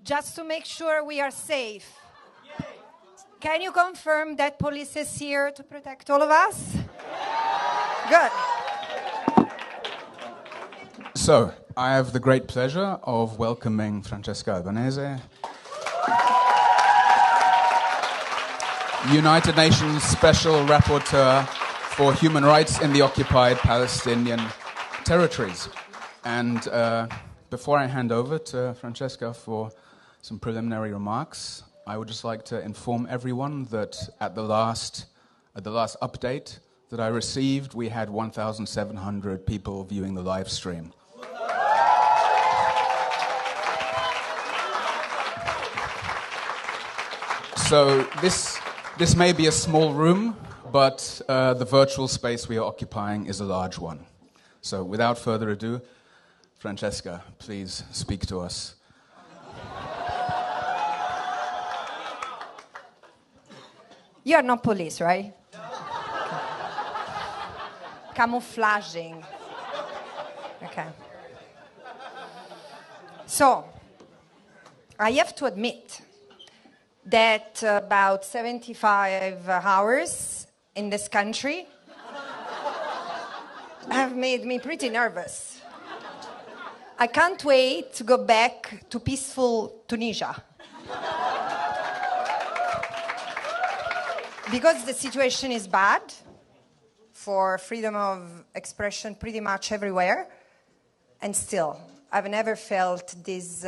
just to make sure we are safe. Can you confirm that police is here to protect all of us? Good. So, I have the great pleasure of welcoming Francesca Albanese, United Nations Special Rapporteur for Human Rights in the Occupied Palestinian Territories. And before I hand over to Francesca for some preliminary remarks, I would just like to inform everyone that at the last update that I received, we had 1,700 people viewing the live stream. So this may be a small room, but the virtual space we are occupying is a large one. So without further ado, Francesca, please speak to us. You are not police, right? Camouflaging. Okay. So, I have to admit that about 75 hours in this country have made me pretty nervous. I can't wait to go back to peaceful Tunisia. Because the situation is bad for freedom of expression pretty much everywhere, and still, I've never felt this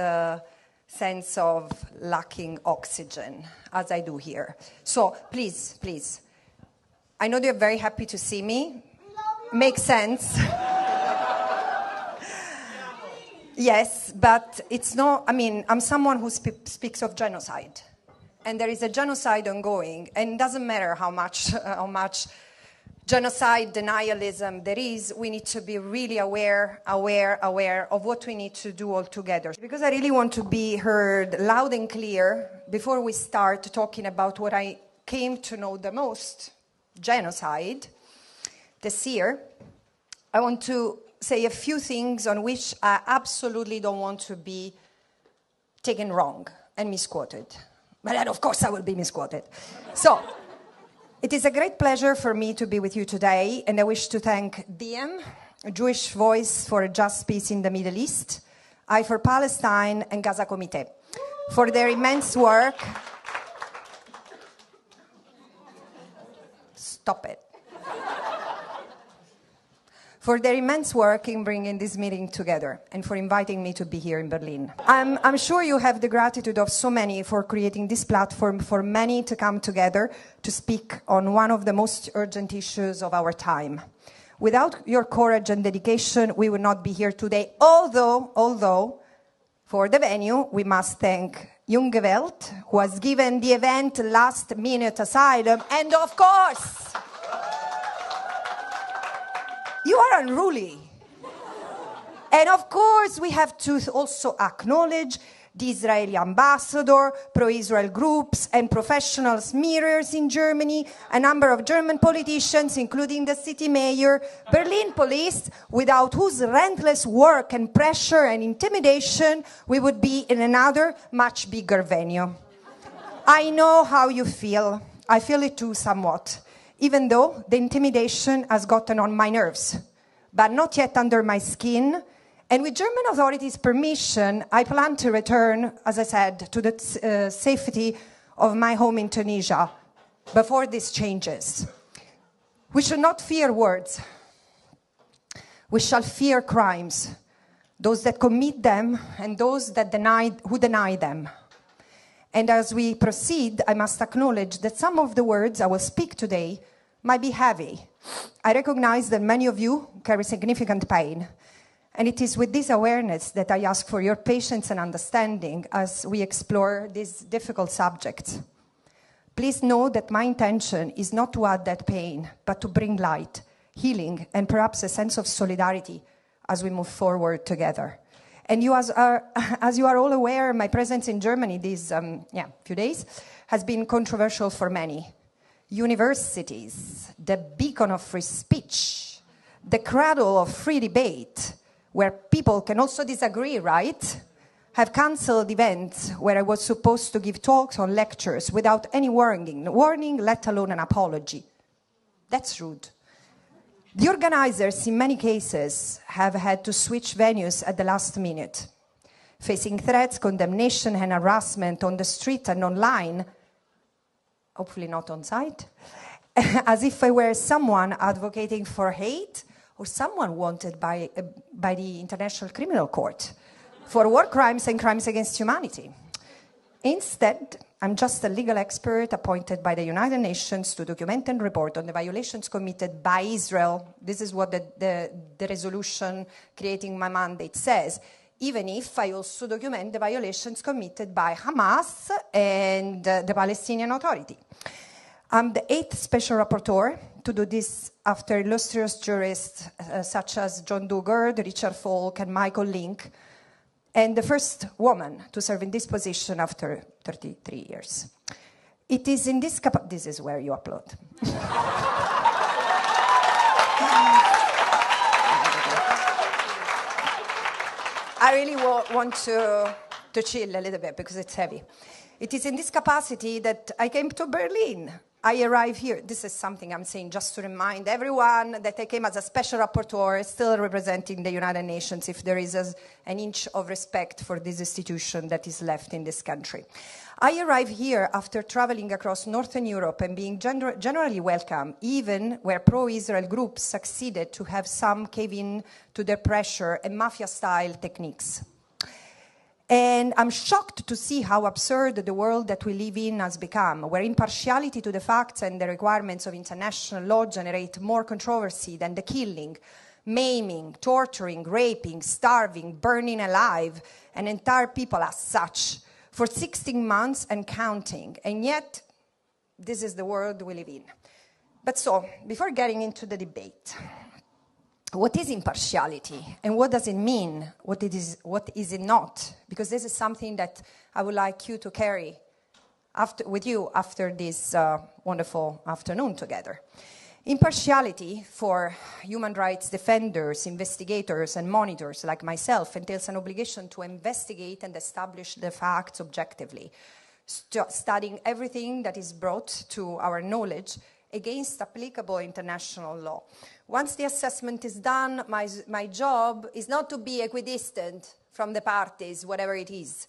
sense of lacking oxygen as I do here. So please, I know you're very happy to see me. Makes sense. Yes, but it's not, I'm someone who speaks of genocide. And there is a genocide ongoing, and it doesn't matter how much genocide denialism there is, we need to be really aware of what we need to do all together. Because I really want to be heard loud and clear before we start talking about what I came to know the most, genocide, this year, I want to say a few things on which I absolutely don't want to be taken wrong and misquoted. But then, of course, I will be misquoted. So, it is a great pleasure for me to be with you today, and I wish to thank Diem, a Jewish Voice for a Just Peace in the Middle East, I for Palestine, and Gaza Committee for their immense work. Stop it. For their immense work in bringing this meeting together and for inviting me to be here in Berlin. I'm sure you have the gratitude of so many for creating this platform for many to come together to speak on one of the most urgent issues of our time. Without your courage and dedication, we would not be here today, although for the venue, we must thank Jungewelt, who has given the event last-minute asylum, and of course, you are unruly. And of course, we have to also acknowledge the Israeli ambassador, pro-Israel groups, and professional smearers in Germany, a number of German politicians, including the city mayor, Berlin police, without whose relentless work and pressure and intimidation, we would be in another much bigger venue. I know how you feel. I feel it too somewhat. Even though the intimidation has gotten on my nerves, but not yet under my skin. And with German authorities' permission, I plan to return, as I said, to the safety of my home in Tunisia before this changes. We should not fear words. We shall fear crimes, those that commit them and those that who deny them. And as we proceed, I must acknowledge that some of the words I will speak today might be heavy. I recognize that many of you carry significant pain. And it is with this awareness that I ask for your patience and understanding as we explore these difficult subjects. Please know that my intention is not to add that pain, but to bring light, healing, and perhaps a sense of solidarity as we move forward together. And as you are all aware, my presence in Germany these few days has been controversial for many. Universities, the beacon of free speech, the cradle of free debate, where people can also disagree, right, have cancelled events where I was supposed to give talks or lectures without any warning, let alone an apology. That's rude. The organizers, in many cases, have had to switch venues at the last minute, facing threats, condemnation, and harassment on the street and online, hopefully not on site, as if I were someone advocating for hate or someone wanted by the International Criminal Court for war crimes and crimes against humanity. Instead, I'm just a legal expert appointed by the United Nations to document and report on the violations committed by Israel. This is what the resolution creating my mandate says, even if I also document the violations committed by Hamas and the Palestinian Authority. I'm the 8th special rapporteur to do this after illustrious jurists such as John Dugard, Richard Falk, and Michael Link, and the first woman to serve in this position after 33 years. It is in this this is where you upload. I really want to chill a little bit because it's heavy. It is in this capacity that I came to Berlin. I arrived here. This is something I'm saying just to remind everyone that I came as a special rapporteur, still representing the United Nations, if there is an inch of respect for this institution that is left in this country. I arrived here after traveling across Northern Europe and being generally welcome, even where pro-Israel groups succeeded to have some cave in to their pressure and mafia-style techniques. And I'm shocked to see how absurd the world that we live in has become, where impartiality to the facts and the requirements of international law generate more controversy than the killing, maiming, torturing, raping, starving, burning alive an entire people as such for 16 months and counting. And yet, this is the world we live in. But so, before getting into the debate, what is impartiality and what does it mean? What is it not? Because this is something that I would like you to carry with you after this wonderful afternoon together. Impartiality for human rights defenders, investigators, and monitors like myself entails an obligation to investigate and establish the facts objectively, studying everything that is brought to our knowledge against applicable international law. Once the assessment is done, my job is not to be equidistant from the parties, whatever it is,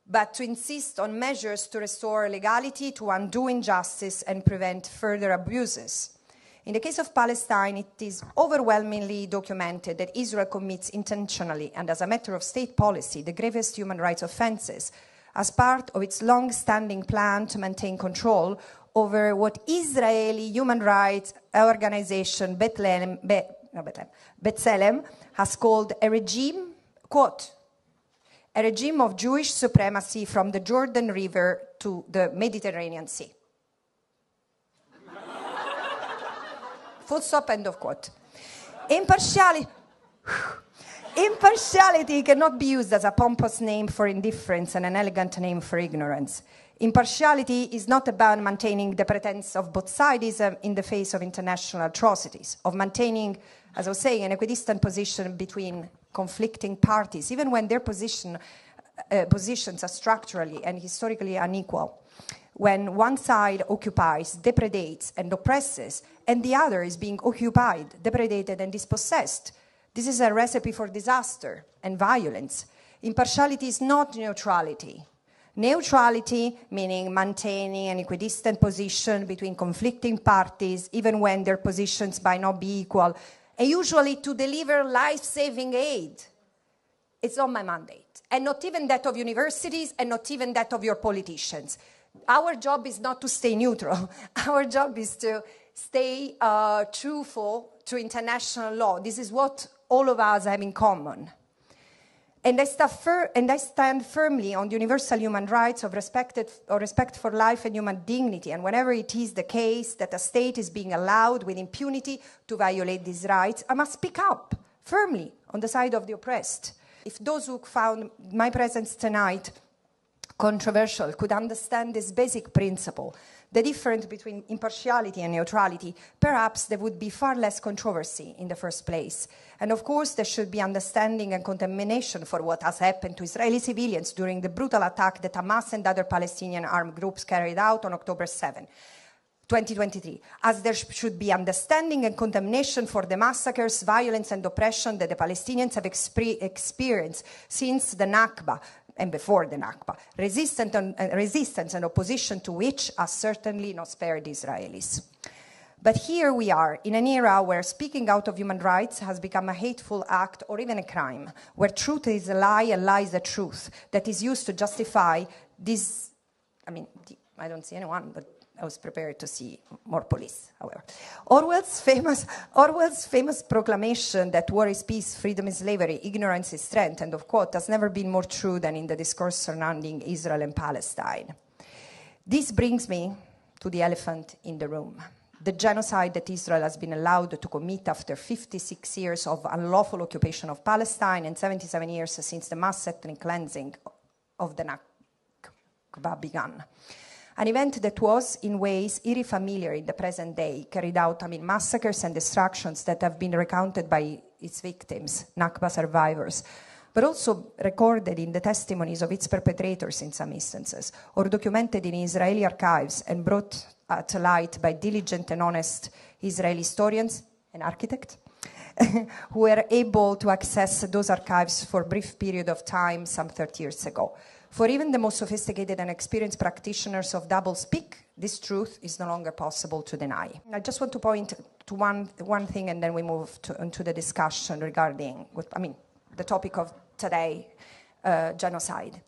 but to insist on measures to restore legality, to undo injustice, and prevent further abuses. In the case of Palestine, it is overwhelmingly documented that Israel commits intentionally and as a matter of state policy the gravest human rights offenses as part of its long-standing plan to maintain control over what Israeli human rights organization B'Tselem has called a regime, quote, a regime of Jewish supremacy from the Jordan River to the Mediterranean Sea. Full stop, end of quote. Impartiality cannot be used as a pompous name for indifference and an elegant name for ignorance. Impartiality is not about maintaining the pretense of both sides in the face of international atrocities, of maintaining, as I was saying, an equidistant position between conflicting parties, even when their positions are structurally and historically unequal. When one side occupies, depredates, and oppresses, and the other is being occupied, depredated, and dispossessed, this is a recipe for disaster and violence. Impartiality is not neutrality. Neutrality, meaning maintaining an equidistant position between conflicting parties, even when their positions might not be equal, and usually to deliver life-saving aid. It's not my mandate, and not even that of universities, and not even that of your politicians. Our job is not to stay neutral. Our job is to stay truthful to international law. This is what all of us have in common. And I stand firmly on the universal human rights of respect for life and human dignity. And whenever it is the case that a state is being allowed with impunity to violate these rights, I must speak up firmly on the side of the oppressed. If those who found my presence tonight controversial could understand this basic principle, the difference between impartiality and neutrality, perhaps there would be far less controversy in the first place. And of course, there should be understanding and condemnation for what has happened to Israeli civilians during the brutal attack that Hamas and other Palestinian armed groups carried out on October 7. 2023, as there should be understanding and condemnation for the massacres, violence and oppression that the Palestinians have experienced since the Nakba and before the Nakba, resistance and opposition to which has certainly not spared Israelis. But here we are, in an era where speaking out of human rights has become a hateful act or even a crime, where truth is a lie and lie is a truth that is used to justify this, I don't see anyone, but I was prepared to see more police, however. Orwell's famous proclamation that war is peace, freedom is slavery, ignorance is strength, end of quote, has never been more true than in the discourse surrounding Israel and Palestine. This brings me to the elephant in the room. The genocide that Israel has been allowed to commit after 56 years of unlawful occupation of Palestine and 77 years since the mass ethnic cleansing of the Nakba began. An event that was, in ways, eerie familiar in the present day, carried out massacres and destructions that have been recounted by its victims, Nakba survivors, but also recorded in the testimonies of its perpetrators in some instances, or documented in Israeli archives and brought to light by diligent and honest Israeli historians and architects, who were able to access those archives for a brief period of time some 30 years ago. For even the most sophisticated and experienced practitioners of doublespeak, this truth is no longer possible to deny. I just want to point to one thing, and then we move into the discussion regarding the topic of today, genocide.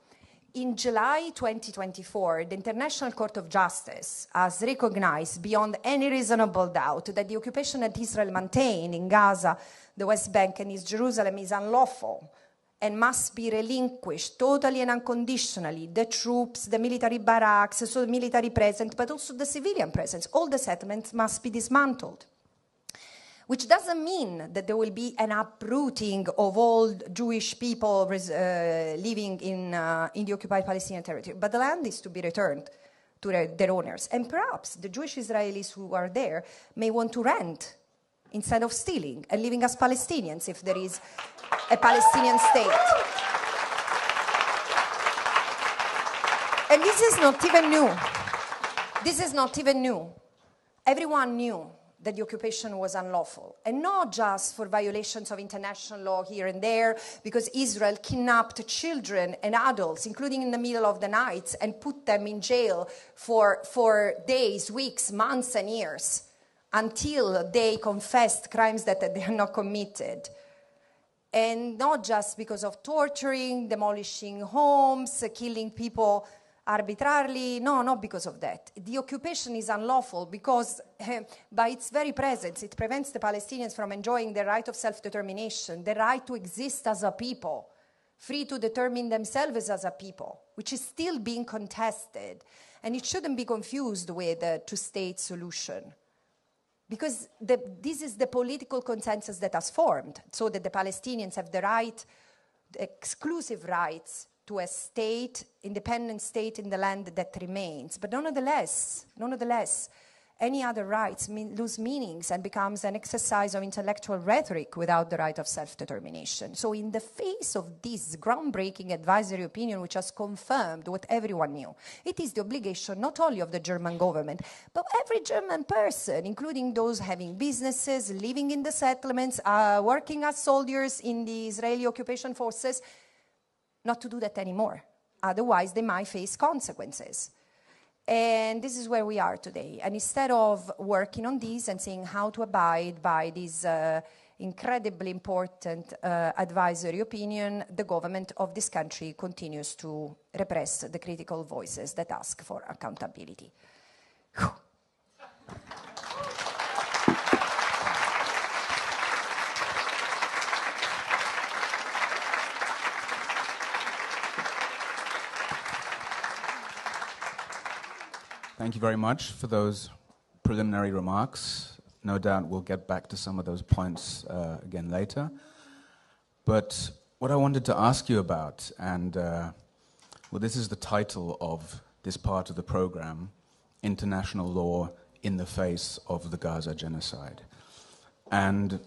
In July 2024, the International Court of Justice has recognized beyond any reasonable doubt that the occupation that Israel maintained in Gaza, the West Bank, and East Jerusalem is unlawful and must be relinquished totally and unconditionally. The troops, the military barracks, so the military presence, but also the civilian presence, all the settlements must be dismantled. Which doesn't mean that there will be an uprooting of all Jewish people living in the occupied Palestinian territory, but the land is to be returned to their owners. And perhaps the Jewish Israelis who are there may want to rent instead of stealing and living as Palestinians if there is a Palestinian state. And this is not even new. This is not even new. Everyone knew that the occupation was unlawful, and not just for violations of international law here and there, because Israel kidnapped children and adults, including in the middle of the night, and put them in jail for days, weeks, months, and years, until they confessed crimes that they had not committed. And not just because of torturing, demolishing homes, killing people arbitrarily, no, not because of that. The occupation is unlawful because by its very presence, it prevents the Palestinians from enjoying the right of self-determination, the right to exist as a people, free to determine themselves as a people, which is still being contested. And it shouldn't be confused with a two-state solution. Because this is the political consensus that has formed, so that the Palestinians have the right, the exclusive rights to a state, independent state in the land that remains. But nonetheless, any other rights lose meanings and becomes an exercise of intellectual rhetoric without the right of self-determination. So in the face of this groundbreaking advisory opinion, which has confirmed what everyone knew, it is the obligation not only of the German government, but every German person, including those having businesses, living in the settlements, working as soldiers in the Israeli occupation forces, not to do that anymore. Otherwise, they might face consequences. And this is where we are today. And instead of working on this and seeing how to abide by this incredibly important advisory opinion, the government of this country continues to repress the critical voices that ask for accountability. Whew. Thank you very much for those preliminary remarks. No doubt we'll get back to some of those points again later. But what I wanted to ask you about, and well, this is the title of this part of the program, international law in the face of the Gaza genocide. And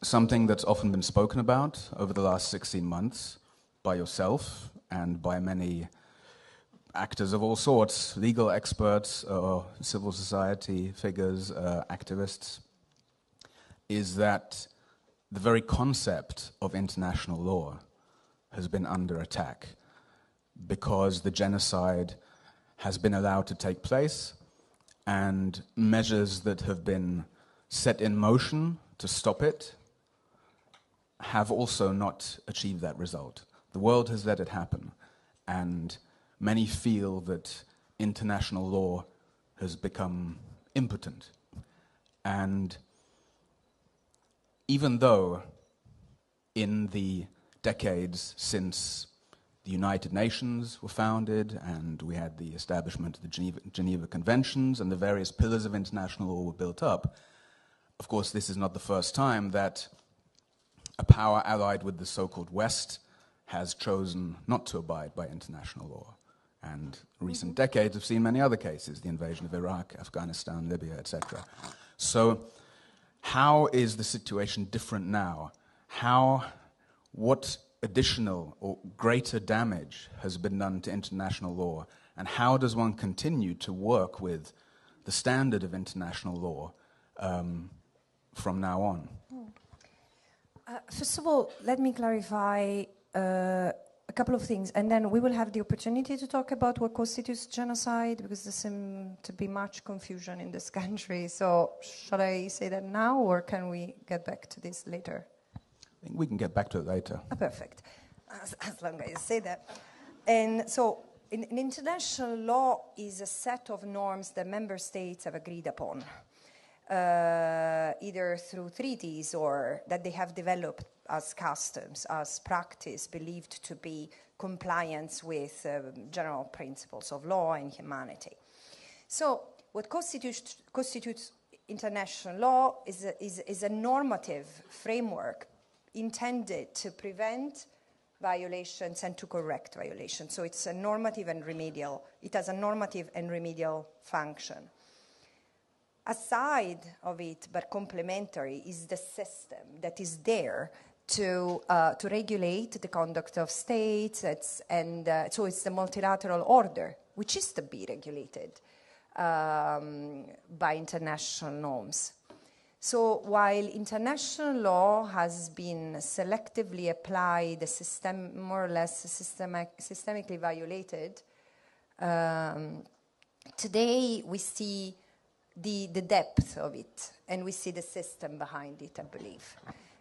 something that's often been spoken about over the last 16 months by yourself and by many actors of all sorts, legal experts, civil society figures, activists, is that the very concept of international law has been under attack because the genocide has been allowed to take place, and measures that have been set in motion to stop it have also not achieved that result. The world has let it happen, and many feel that international law has become impotent. And even though in the decades since the United Nations were founded and we had the establishment of the Geneva Conventions and the various pillars of international law were built up, of course this is not the first time that a power allied with the so-called West has chosen not to abide by international law. And recent decades have seen many other cases, the invasion of Iraq, Afghanistan, Libya, etc. So how is the situation different now? What additional or greater damage has been done to international law? And how does one continue to work with the standard of international law from now on? First of all, let me clarify a couple of things, and then we will have the opportunity to talk about what constitutes genocide, because there seems to be much confusion in this country. So shall I say that now, or can we get back to this later? I think we can get back to it later. Perfect, as long as you say that. And so in international law is a set of norms that member states have agreed upon, either through treaties or that they have developed as customs, as practice believed to be compliance with general principles of law and humanity. So what constitutes international law is a normative framework intended to prevent violations and to correct violations. So it's a normative and remedial, it has a normative and remedial function. Aside of it, but complementary, is the system that is there to regulate the conduct of states, so it's the multilateral order, which is to be regulated by international norms. So while international law has been selectively applied, more or less systemically violated, today we see the depth of it, and we see the system behind it, I believe,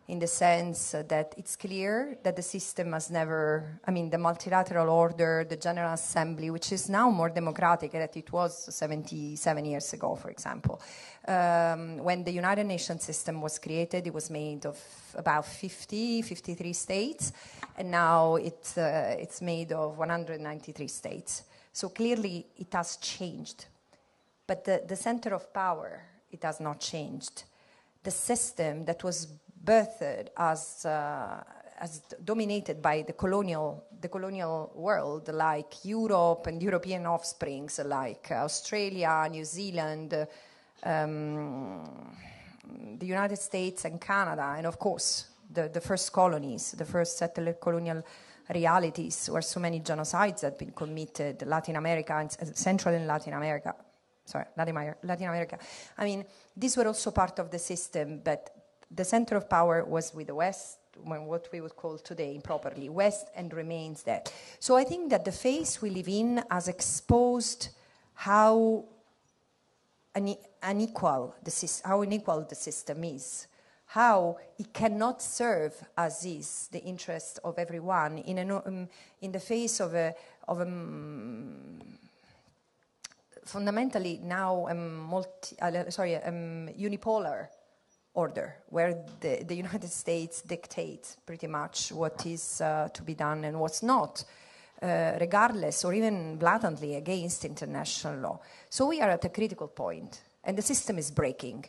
in the sense that it's clear that the system has never, the multilateral order, the General Assembly, which is now more democratic than it was 77 years ago, for example. When the United Nations system was created, it was made of about 53 states, and now it's made of 193 states. So clearly it has changed. But the center of power, it has not changed. The system that was birthed as dominated by the colonial world, like Europe and European offsprings, like Australia, New Zealand, the United States and Canada, and of course the first colonies, the first settler colonial realities, where so many genocides had been committed, Latin America and Central and Latin America. Latin America. These were also part of the system, but the center of power was with the West, what we would call today improperly West, and remains that. So I think that the phase we live in has exposed how unequal the system is, how it cannot serve as is the interest of everyone in the face of a fundamentally now unipolar order, where the United States dictates pretty much what is to be done and what's not, regardless or even blatantly against international law. So we are at a critical point, and the system is breaking.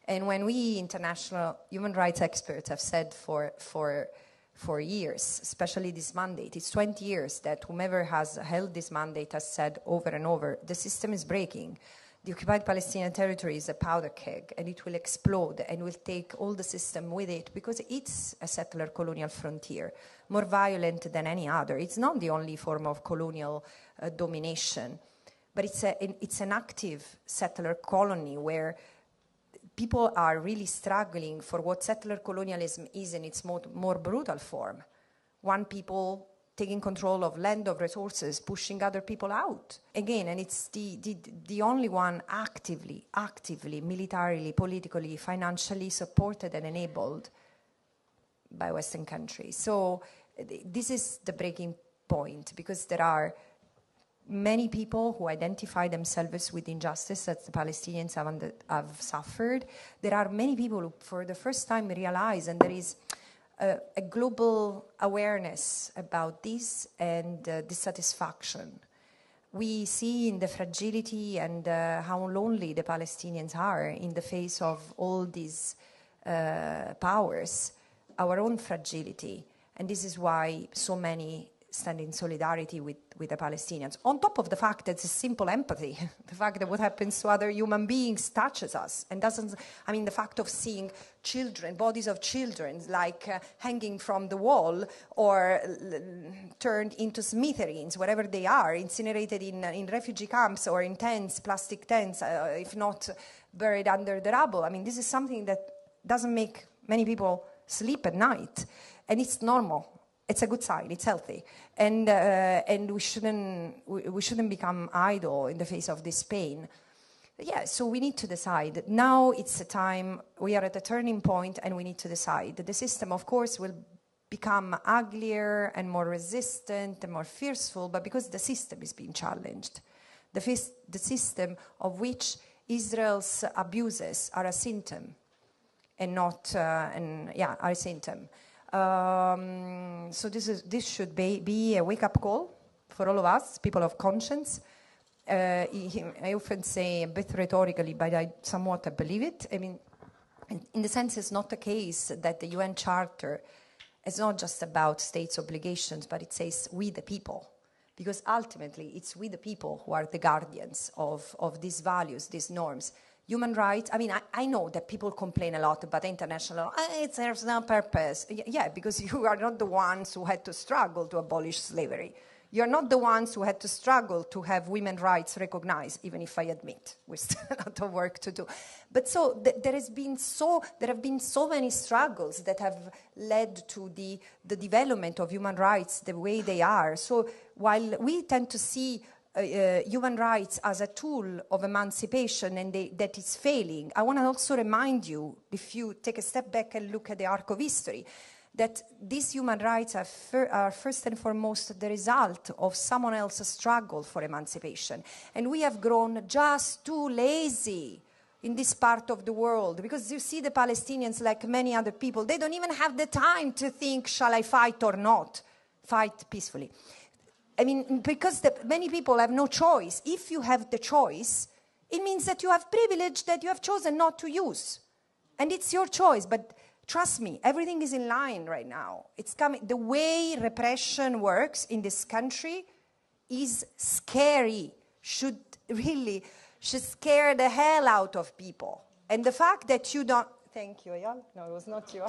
And when we international human rights experts have said for years, especially this mandate, it's 20 years that whomever has held this mandate has said over and over, the system is breaking. the occupied Palestinian territory is a powder keg, and it will explode and will take all the system with it, because it's a settler colonial frontier, more violent than any other. It's not the only form of colonial domination, but it's an active settler colony where people are really struggling for what settler colonialism is in its more brutal form. One people taking control of land, of resources, pushing other people out. Again, and it's the only one actively, militarily, politically, financially supported and enabled by Western countries. So this is the breaking point, because there are many people who identify themselves with injustice that the Palestinians have suffered. There are many people who, for the first time, realize, and there is a global awareness about this and dissatisfaction. We see in the fragility and how lonely the Palestinians are in the face of all these powers, our own fragility. And this is why so many stand in solidarity with the Palestinians. On top of the fact that it's a simple empathy, the fact that what happens to other human beings touches us and doesn't, I mean, the fact of seeing children, bodies of children, like hanging from the wall or turned into smithereens, wherever they are, incinerated in refugee camps or in tents, plastic tents, if not buried under the rubble. I mean, this is something that doesn't make many people sleep at night, and it's normal. It's a good sign. It's healthy, and we shouldn't become idle in the face of this pain. Yeah, so we need to decide. Now it's a time. We are at a turning point, and we need to decide. The system, of course, will become uglier and more resistant and more fearful, but because the system is being challenged, the system of which Israel's abuses are a symptom, and not are a symptom. So this should be a wake-up call for all of us, people of conscience. I often say, a bit rhetorically, but I somewhat believe it. I mean, in the sense, it's not the case that the UN Charter is not just about states' obligations, but it says we the people. Because ultimately, it's we the people who are the guardians of these values, these norms. Human rights, I mean, I know that people complain a lot about international law. It serves no purpose. Yeah, because you are not the ones who had to struggle to abolish slavery. You're not the ones who had to struggle to have women's rights recognized, even if I admit we still have a lot of work to do. But so there have been so many struggles that have led to the development of human rights the way they are. So while we tend to see human rights as a tool of emancipation and that is failing, I want to also remind you, if you take a step back and look at the arc of history, that these human rights are first and foremost the result of someone else's struggle for emancipation. And we have grown just too lazy in this part of the world, because you see the Palestinians, like many other people, they don't even have the time to think, shall I fight or not? Fight peacefully. I mean, because many people have no choice. If you have the choice, it means that you have privilege that you have chosen not to use. And it's your choice, but trust me, everything is in line right now. It's coming. The way repression works in this country is scary, should scare the hell out of people. And the fact that you don't... Thank you, Ayal. No, it was not you.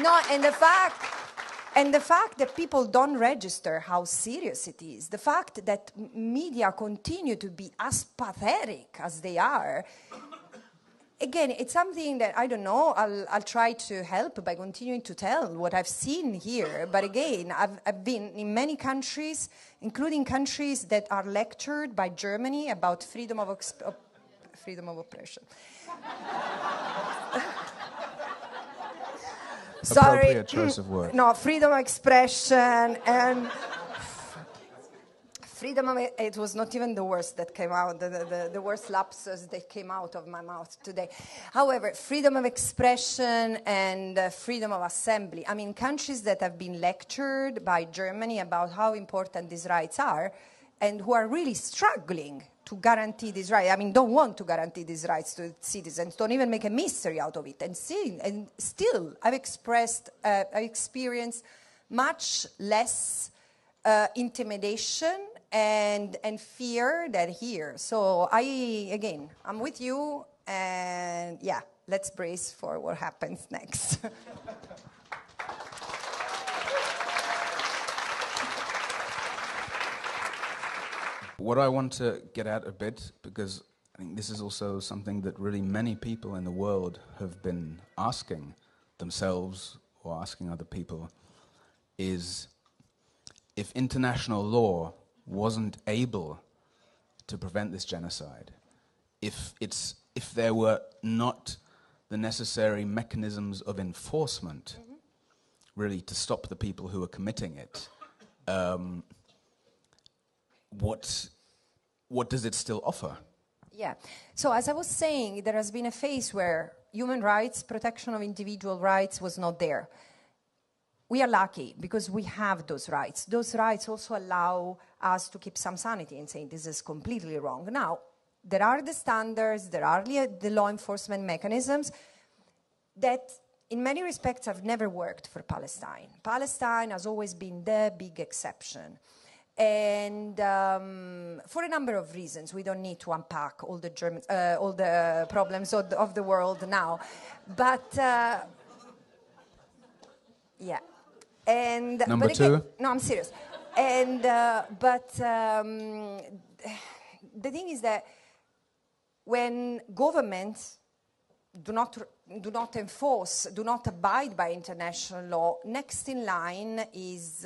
No, and the fact that people don't register how serious it is, the fact that media continue to be as pathetic as they are, again, it's something that, I don't know, I'll try to help by continuing to tell what I've seen here. But again, I've been in many countries, including countries that are lectured by Germany about freedom of oppression. Sorry. Appropriate choice of words. No, freedom of expression and freedom of... It was not even the worst that came out, the worst lapses that came out of my mouth today. However, freedom of expression and freedom of assembly. I mean, countries that have been lectured by Germany about how important these rights are and who are really struggling to guarantee these rights. I mean, don't want to guarantee these rights to citizens. Don't even make a mystery out of it. And still, I've experienced much less intimidation and fear than here. So I'm with you, and yeah, let's brace for what happens next. What I want to get at a bit, because I think this is also something that really many people in the world have been asking themselves or asking other people, is if international law wasn't able to prevent this genocide, if there were not the necessary mechanisms of enforcement, really, to stop the people who are committing it, what does it still offer? Yeah. So as I was saying, there has been a phase where human rights, protection of individual rights was not there. We are lucky because we have those rights. Those rights also allow us to keep some sanity in saying this is completely wrong. Now, there are the standards, there are the law enforcement mechanisms that in many respects have never worked for Palestine. Palestine has always been the big exception. And for a number of reasons, we don't need to unpack all the problems of the world now. But yeah. And Number but two? again, no, I'm serious. And but the thing is that when governments do not enforce, do not abide by international law, next in line is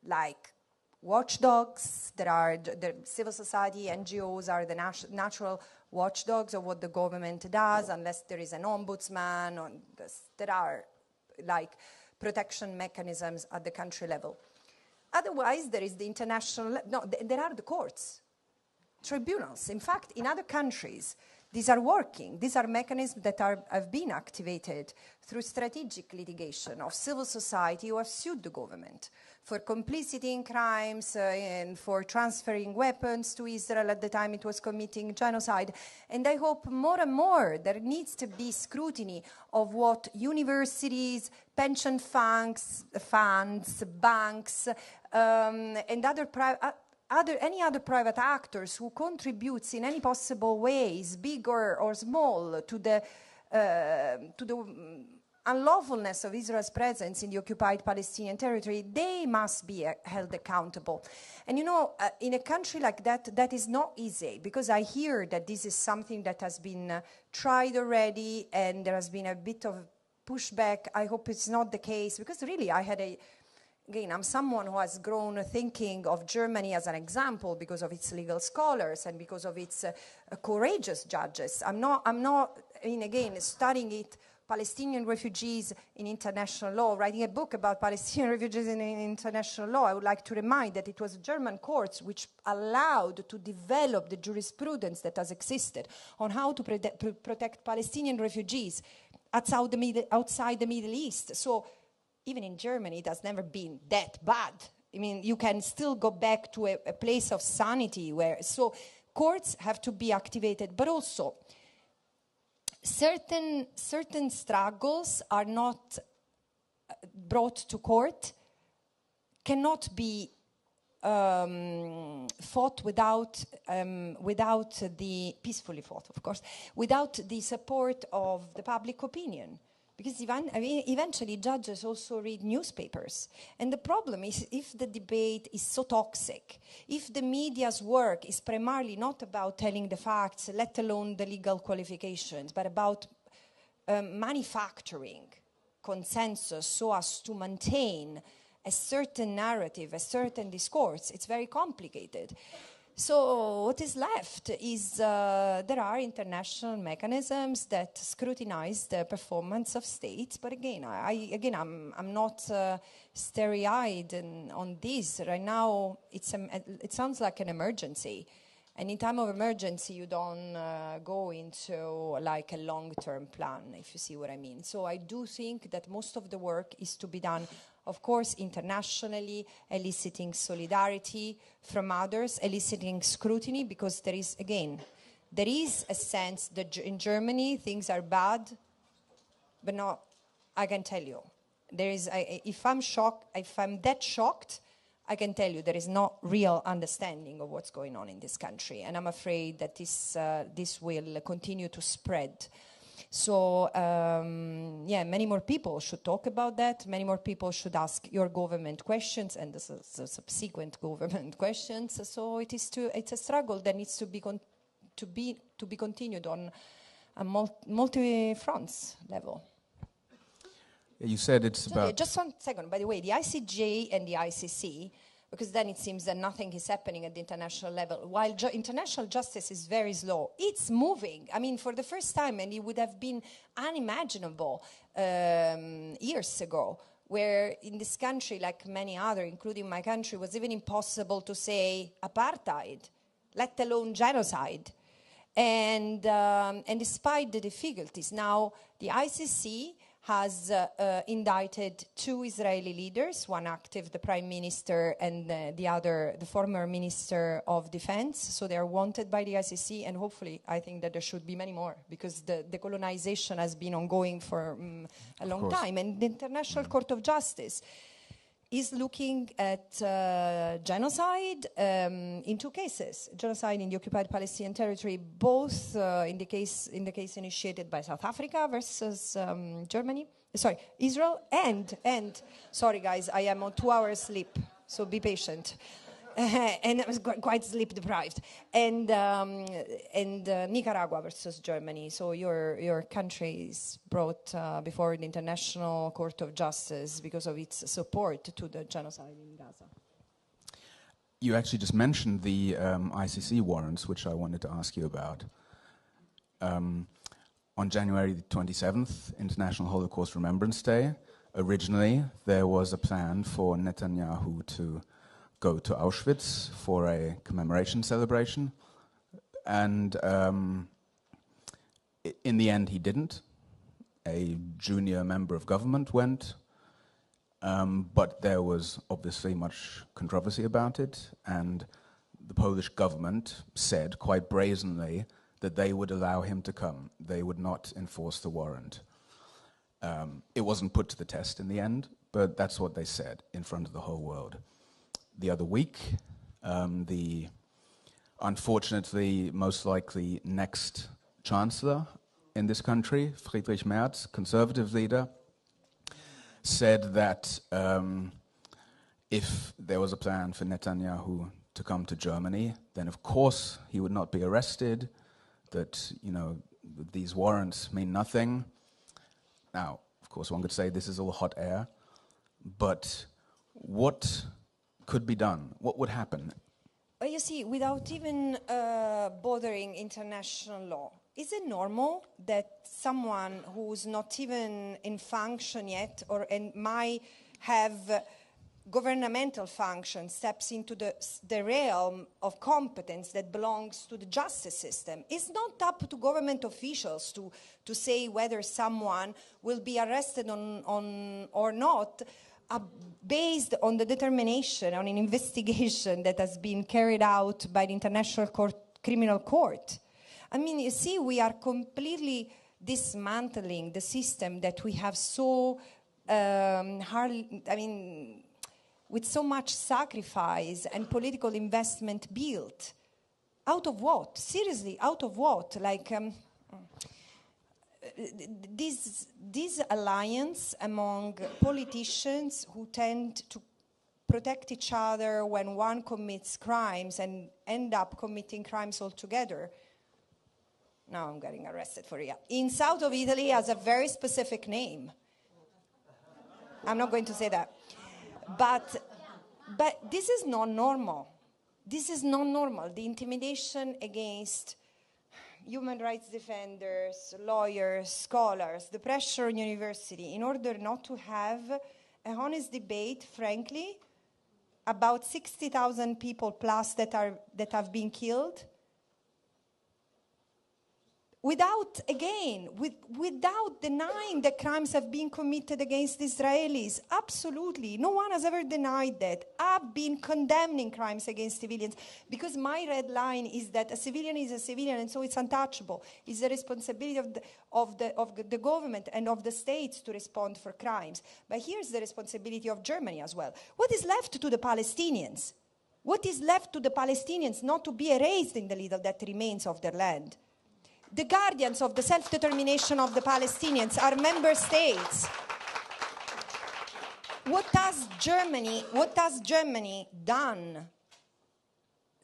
like watchdogs. There are the civil society, NGOs are the natural watchdogs of what the government does, unless there is an ombudsman, or there are like protection mechanisms at the country level. Otherwise, there is the international, there are the courts, tribunals. In fact, in other countries, these are working. These are mechanisms that have been activated through strategic litigation of civil society who have sued the government for complicity in crimes and for transferring weapons to Israel at the time it was committing genocide. And I hope more and more there needs to be scrutiny of what universities, pension funds, banks, and any other private actors who contributes in any possible ways, big or small, to the unlawfulness of Israel's presence in the occupied Palestinian territory, they must be held accountable. And you know, in a country like that, that is not easy, because I hear that this is something that has been tried already, and there has been a bit of pushback. I hope it's not the case, because really again, I'm someone who has grown thinking of Germany as an example because of its legal scholars and because of its courageous judges. I'm not, again, studying it, Palestinian refugees in international law, writing a book about Palestinian refugees in international law. I would like to remind that it was German courts which allowed to develop the jurisprudence that has existed on how to protect Palestinian refugees outside the Middle East. So even in Germany, it has never been that bad. I mean, you can still go back to a place of sanity so courts have to be activated, but also certain struggles are not brought to court, cannot be fought peacefully fought, of course, without the support of the public opinion. Because eventually judges also read newspapers. And the problem is, if the debate is so toxic, if the media's work is primarily not about telling the facts, let alone the legal qualifications, but about manufacturing consensus so as to maintain a certain narrative, a certain discourse, it's very complicated. So what is left is there are international mechanisms that scrutinize the performance of states. But again, I'm not starry-eyed on this. Right now, it sounds like an emergency. And in time of emergency, you don't go into like a long-term plan, if you see what I mean. So I do think that most of the work is to be done, of course, internationally, eliciting solidarity from others, eliciting scrutiny, because there is a sense that in Germany things are bad, but I can tell you, if I'm that shocked, I can tell you there is no real understanding of what's going on in this country, and I'm afraid that this will continue to spread. So, yeah, many more people should talk about that. Many more people should ask your government questions and the subsequent government questions. So it's a struggle that needs to be continued on a multi-fronts level. You said it's about... Just 1 second, by the way, the ICJ and the ICC, because then it seems that nothing is happening at the international level. While international justice is very slow, it's moving. I mean, for the first time, and it would have been unimaginable years ago, where in this country, like many other, including my country, was even impossible to say apartheid, let alone genocide. And despite the difficulties, now the ICC has indicted 2 Israeli leaders, one active, the prime minister, and the other, the former minister of defense. So they are wanted by the ICC, and hopefully I think that there should be many more, because the decolonization has been ongoing for a long time. And the International Court of Justice is looking at genocide in 2 cases. Genocide in the occupied Palestinian territory, both in the case initiated by South Africa versus Israel, and sorry guys, I am on 2 hours sleep, so be patient. And I was quite sleep deprived. And Nicaragua versus Germany. So your country is brought before the International Court of Justice because of its support to the genocide in Gaza. You actually just mentioned the ICC warrants, which I wanted to ask you about. On January 27th, International Holocaust Remembrance Day, originally there was a plan for Netanyahu to go to Auschwitz for a commemoration celebration, and in the end he didn't. A junior member of government went, but there was obviously much controversy about it, and the Polish government said quite brazenly that they would allow him to come. They would not enforce the warrant. It wasn't put to the test in the end, but that's what they said in front of the whole world. The other week, the unfortunately most likely next chancellor in this country, Friedrich Merz, conservative leader, said that if there was a plan for Netanyahu to come to Germany, then of course he would not be arrested, that, you know, these warrants mean nothing. Now, of course, one could say this is all hot air, but what could be done? What would happen? Well, you see, without even bothering international law, is it normal that someone who's not even in function yet and might have governmental function steps into the realm of competence that belongs to the justice system? It's not up to government officials to say whether someone will be arrested or not, based on the determination, on an investigation that has been carried out by the International Criminal Court. I mean, you see, we are completely dismantling the system that we have so with so much sacrifice and political investment built. Out of what? Seriously, out of what? Like, this alliance among politicians who tend to protect each other when one commits crimes and end up committing crimes altogether. Now I'm getting arrested for real. In south of Italy has a very specific name. I'm not going to say that. But this is not normal. This is not normal. The intimidation against human rights defenders, lawyers, scholars, the pressure on university in order not to have a honest debate, frankly, about 60,000 people plus that have been killed. without denying that crimes have been committed against Israelis. Absolutely. No one has ever denied that. I've been condemning crimes against civilians because my red line is that a civilian is a civilian and so it's untouchable. It's the responsibility of the government and of the states to respond for crimes. But here's the responsibility of Germany as well. What is left to the Palestinians? What is left to the Palestinians not to be erased in the little that remains of their land? The guardians of the self-determination of the Palestinians are member states. What has Germany done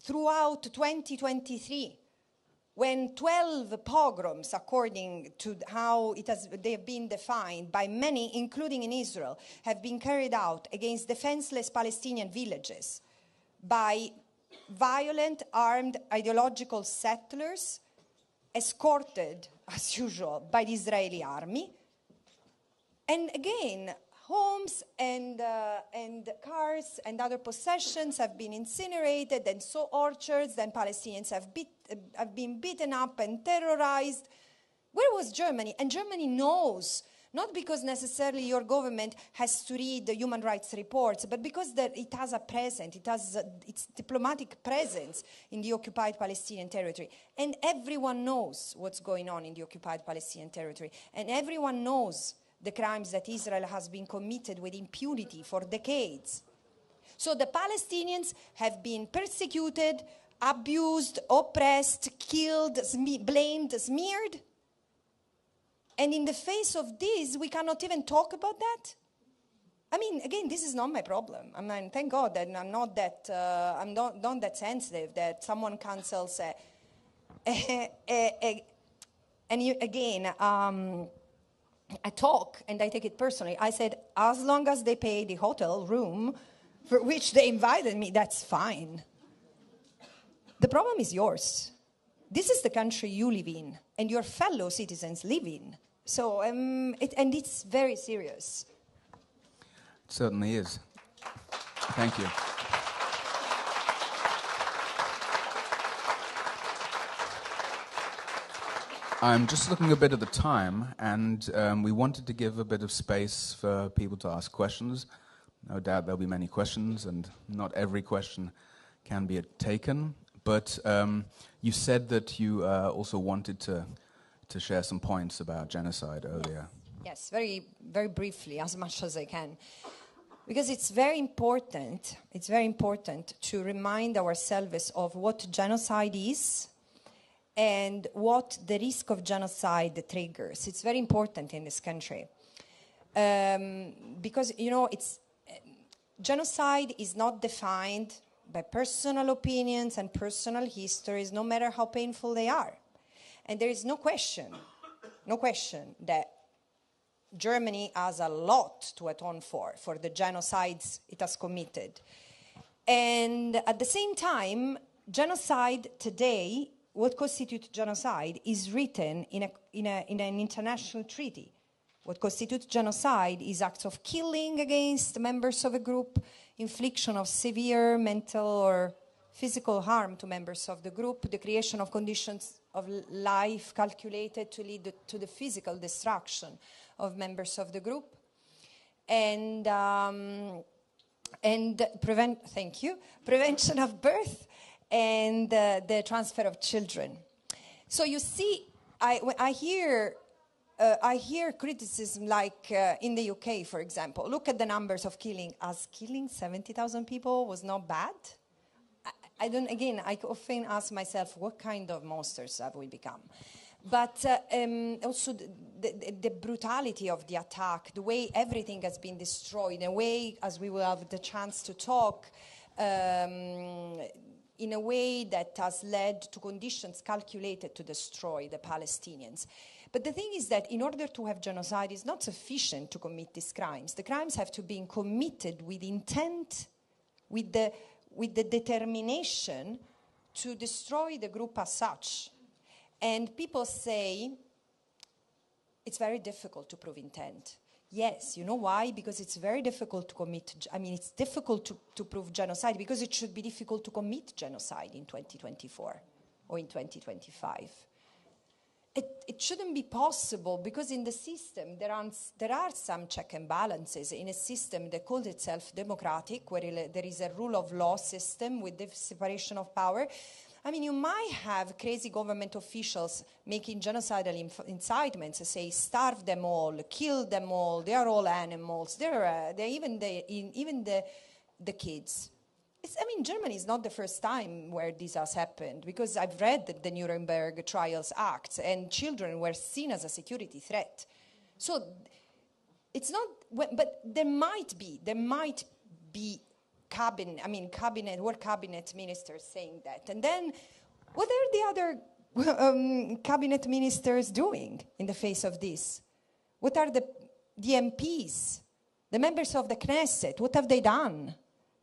throughout 2023 when 12 pogroms, according to how they have been defined by many, including in Israel, have been carried out against defenseless Palestinian villages by violent, armed, ideological settlers escorted, as usual, by the Israeli army. And again, homes and cars and other possessions have been incinerated, and so orchards, and Palestinians have been beaten up and terrorized. Where was Germany? And Germany knows, not because necessarily your government has to read the human rights reports, but because it has a presence, it has its diplomatic presence in the occupied Palestinian territory. And everyone knows what's going on in the occupied Palestinian territory. And everyone knows the crimes that Israel has been committed with impunity for decades. So the Palestinians have been persecuted, abused, oppressed, killed, blamed, smeared. And in the face of this, we cannot even talk about that? I mean, again, this is not my problem. I mean, thank God that I'm not that sensitive that someone cancels I talk and I take it personally. I said, as long as they pay the hotel room for which they invited me, that's fine. The problem is yours. This is the country you live in and your fellow citizens live in. So, and it's very serious. It certainly is. Thank you. I'm just looking a bit at the time, and we wanted to give a bit of space for people to ask questions. No doubt there'll be many questions, and not every question can be taken. But you said that you also wanted to share some points about genocide earlier. Yes, very, very briefly, as much as I can. Because it's very important to remind ourselves of what genocide is and what the risk of genocide triggers. It's very important in this country. Because, genocide is not defined by personal opinions and personal histories, no matter how painful they are. And there is no question that Germany has a lot to atone for the genocides it has committed. And at the same time, genocide today, what constitutes genocide, is written in an international treaty. What constitutes genocide is acts of killing against members of a group, infliction of severe mental or physical harm to members of the group, the creation of conditions of life calculated to lead to the physical destruction of members of the group, and prevention of birth and the transfer of children. So you see, I hear criticism like in the UK, for example. Look at the numbers of killing. As killing 70,000 people was not bad? I often ask myself, what kind of monsters have we become? But also the brutality of the attack, the way everything has been destroyed, the way, as we will have the chance to talk, in a way that has led to conditions calculated to destroy the Palestinians. But the thing is that in order to have genocide, it's not sufficient to commit these crimes. The crimes have to be committed with intent, with the determination to destroy the group as such. And people say it's very difficult to prove intent. Yes, you know why? Because it's very difficult to it's difficult to prove genocide because it should be difficult to commit genocide in 2024 or in 2025. it shouldn't be possible, because in the system there are some check and balances in a system that calls itself democratic, where there is a rule of law system with the separation of power. I mean, you might have crazy government officials making genocidal incitements, say starve them all, kill them all, they are all animals, they're even the kids. I mean, Germany is not the first time where this has happened, because I've read the Nuremberg Trials Act, and children were seen as a security threat. So it's not, but there might be world cabinet ministers saying that. And then what are the other cabinet ministers doing in the face of this? What are the MPs, the members of the Knesset, what have they done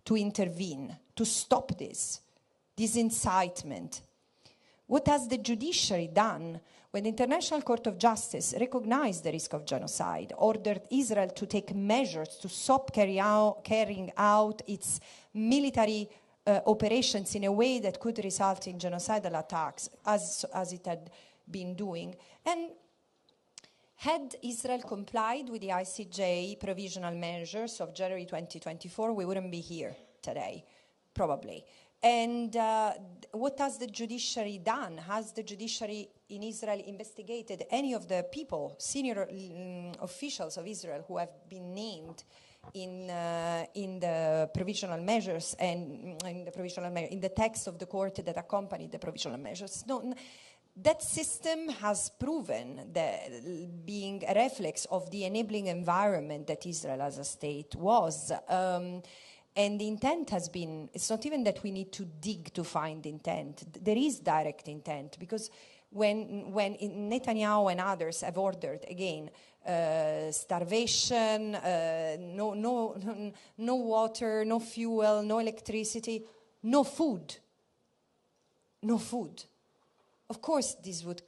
to intervene, to stop this incitement? What has the judiciary done when the International Court of Justice recognized the risk of genocide, ordered Israel to take measures to stop carrying out its military operations in a way that could result in genocidal attacks, as it had been doing? And had Israel complied with the ICJ provisional measures of January 2024, we wouldn't be here today, probably. And what has the judiciary done? Has the judiciary in Israel investigated any of the people, senior officials of Israel, who have been named in the provisional measures and in the text of the court that accompanied the provisional measures? No. That system has proven that being a reflex of the enabling environment that Israel as a state was. And the intent has been, it's not even that we need to dig to find intent. There is direct intent, because when Netanyahu and others have ordered, again, starvation, no water, no fuel, no electricity, no food. Of course, this would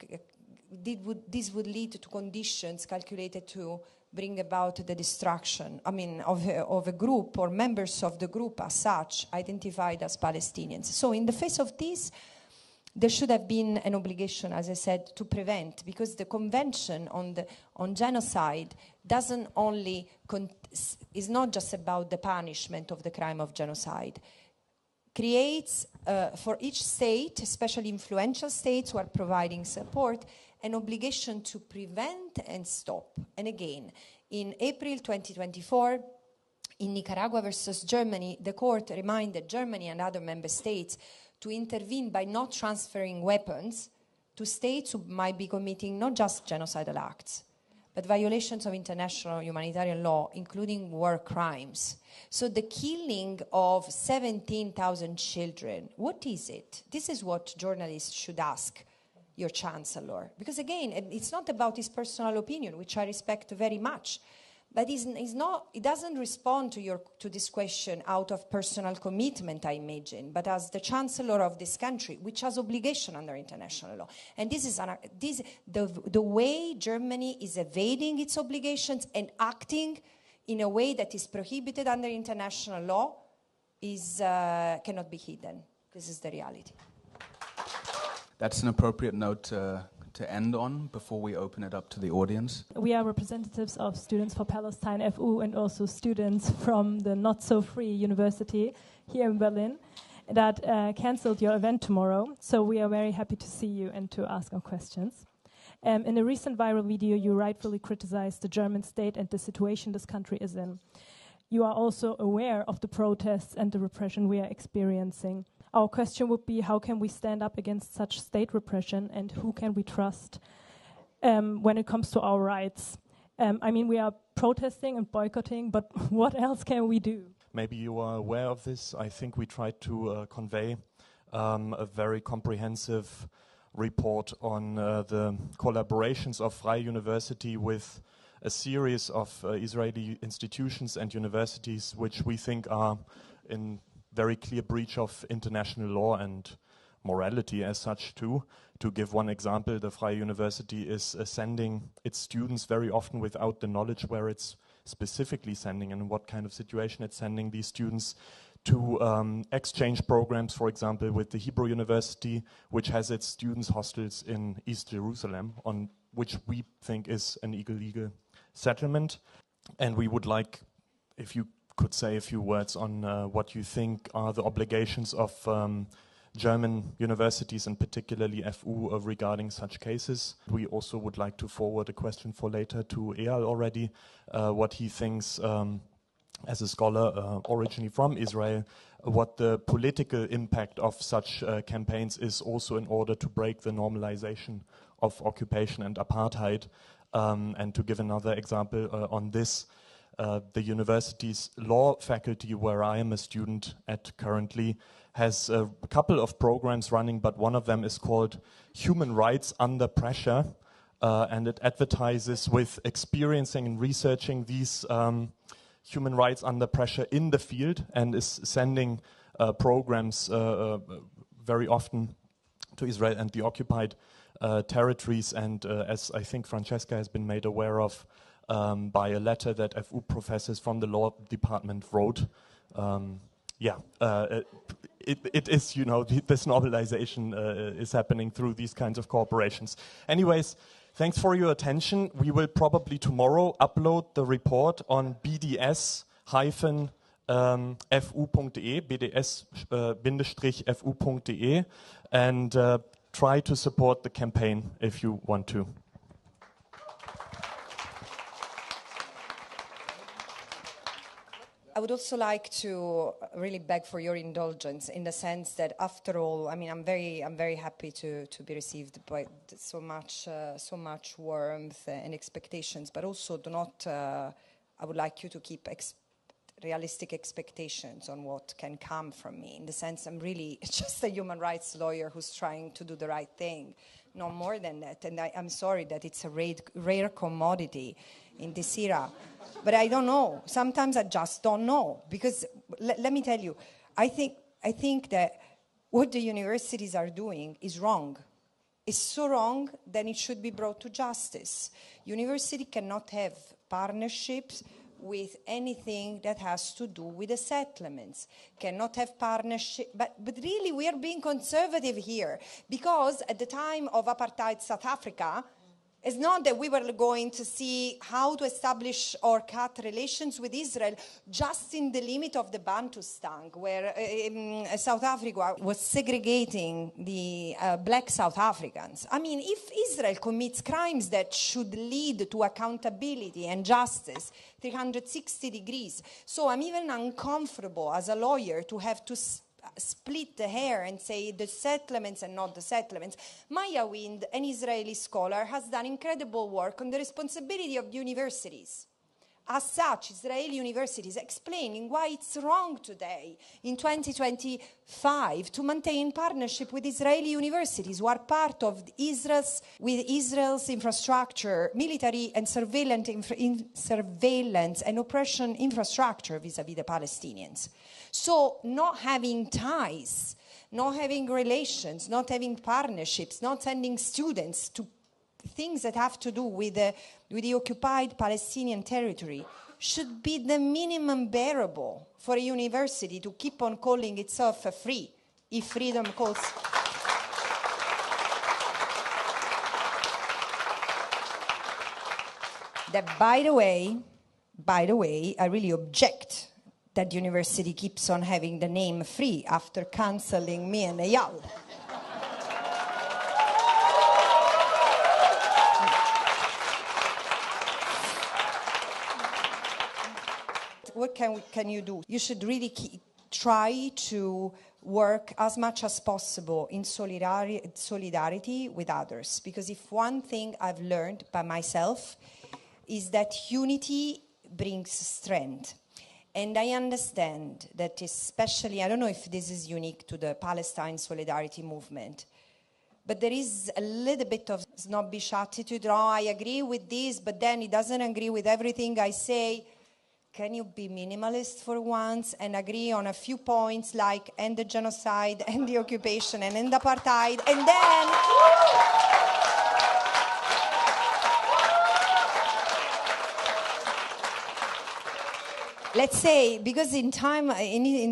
lead to conditions calculated to bring about the destruction, of a group or members of the group as such, identified as Palestinians. So in the face of this, there should have been an obligation, as I said, to prevent, because the Convention on Genocide is not just about the punishment of the crime of genocide. Creates for each state, especially influential states who are providing support, an obligation to prevent and stop. And again, in April 2024, in Nicaragua versus Germany, the court reminded Germany and other member states to intervene by not transferring weapons to states who might be committing not just genocidal acts, but violations of international humanitarian law, including war crimes. So the killing of 17,000 children, what is it? This is what journalists should ask your chancellor. Because again, it's not about his personal opinion, which I respect very much, but it doesn't respond to this question out of personal commitment, I imagine, but as the chancellor of this country, which has obligation under international law. And this is the way Germany is evading its obligations and acting in a way that is prohibited under international law cannot be hidden. This is the reality. That's an appropriate note to end on before we open it up to the audience. We are representatives of Students for Palestine FU and also students from the not-so-free university here in Berlin that cancelled your event tomorrow. So we are very happy to see you and to ask our questions. In a recent viral video, you rightfully criticized the German state and the situation this country is in. You are also aware of the protests and the repression we are experiencing. Our question would be, how can we stand up against such state repression, and who can we trust when it comes to our rights? We are protesting and boycotting, but what else can we do? Maybe you are aware of this. I think we tried to convey a very comprehensive report on the collaborations of Freie University with a series of Israeli institutions and universities which we think are in very clear breach of international law and morality as such too. To give one example, the Freie University is sending its students very often without the knowledge where it's specifically sending and in what kind of situation it's sending these students to exchange programs, for example, with the Hebrew University, which has its students' hostels in East Jerusalem, on which we think is an illegal settlement. And we would like, if you could say a few words on what you think are the obligations of German universities, and particularly FU, regarding such cases. We also would like to forward a question for later to Eyal already, what he thinks as a scholar originally from Israel, what the political impact of such campaigns is also in order to break the normalization of occupation and apartheid. And to give another example on this, the university's law faculty, where I am a student at currently, has a couple of programs running, but one of them is called Human Rights Under Pressure, and it advertises with experiencing and researching these human rights under pressure in the field, and is sending programs very often to Israel and the occupied territories. And as I think Francesca has been made aware of by a letter that FU professors from the law department wrote, it is, you know, this normalization is happening through these kinds of corporations. Anyways, thanks for your attention. We will probably tomorrow upload the report on bds-fu.de, bds-fu.de, and try to support the campaign if you want to. I would also like to really beg for your indulgence in the sense that, after all, I mean, I'm very happy to be received by so much warmth and expectations, but also do not. I would like you to keep realistic expectations on what can come from me. In the sense, I'm really just a human rights lawyer who's trying to do the right thing, no more than that. And I'm sorry that it's a rare commodity in this era. But I don't know. Sometimes I just don't know. Because let me tell you, I think that what the universities are doing is wrong. It's so wrong that it should be brought to justice. University cannot have partnerships with anything that has to do with the settlements. Cannot have partnership. But really, we are being conservative here. Because at the time of apartheid South Africa, it's not that we were going to see how to establish or cut relations with Israel just in the limit of the Bantustan, where South Africa was segregating the black South Africans. I mean, if Israel commits crimes that should lead to accountability and justice, 360 degrees. So I'm even uncomfortable as a lawyer to have to split the hair and say the settlements and not the settlements. Maya Wind, an Israeli scholar, has done incredible work on the responsibility of universities. As such, Israeli universities explaining why it's wrong today, in 2025, to maintain partnership with Israeli universities who are part of Israel's infrastructure, military and surveillance and oppression infrastructure vis-à-vis the Palestinians. So not having ties, not having relations, not having partnerships, not sending students to things that have to do with the occupied Palestinian territory should be the minimum bearable for a university to keep on calling itself free, if freedom calls. That, by the way, I really object that university keeps on having the name free after cancelling me and Eyal. What can you do? You should really try to work as much as possible in solidarity with others. Because if one thing I've learned by myself is that unity brings strength. And I understand that, especially, I don't know if this is unique to the Palestine solidarity movement, but there is a little bit of snobbish attitude. Oh, I agree with this, but then he doesn't agree with everything I say. Can you be minimalist for once and agree on a few points like end the genocide, end the occupation, and end apartheid, and then... let's say, because in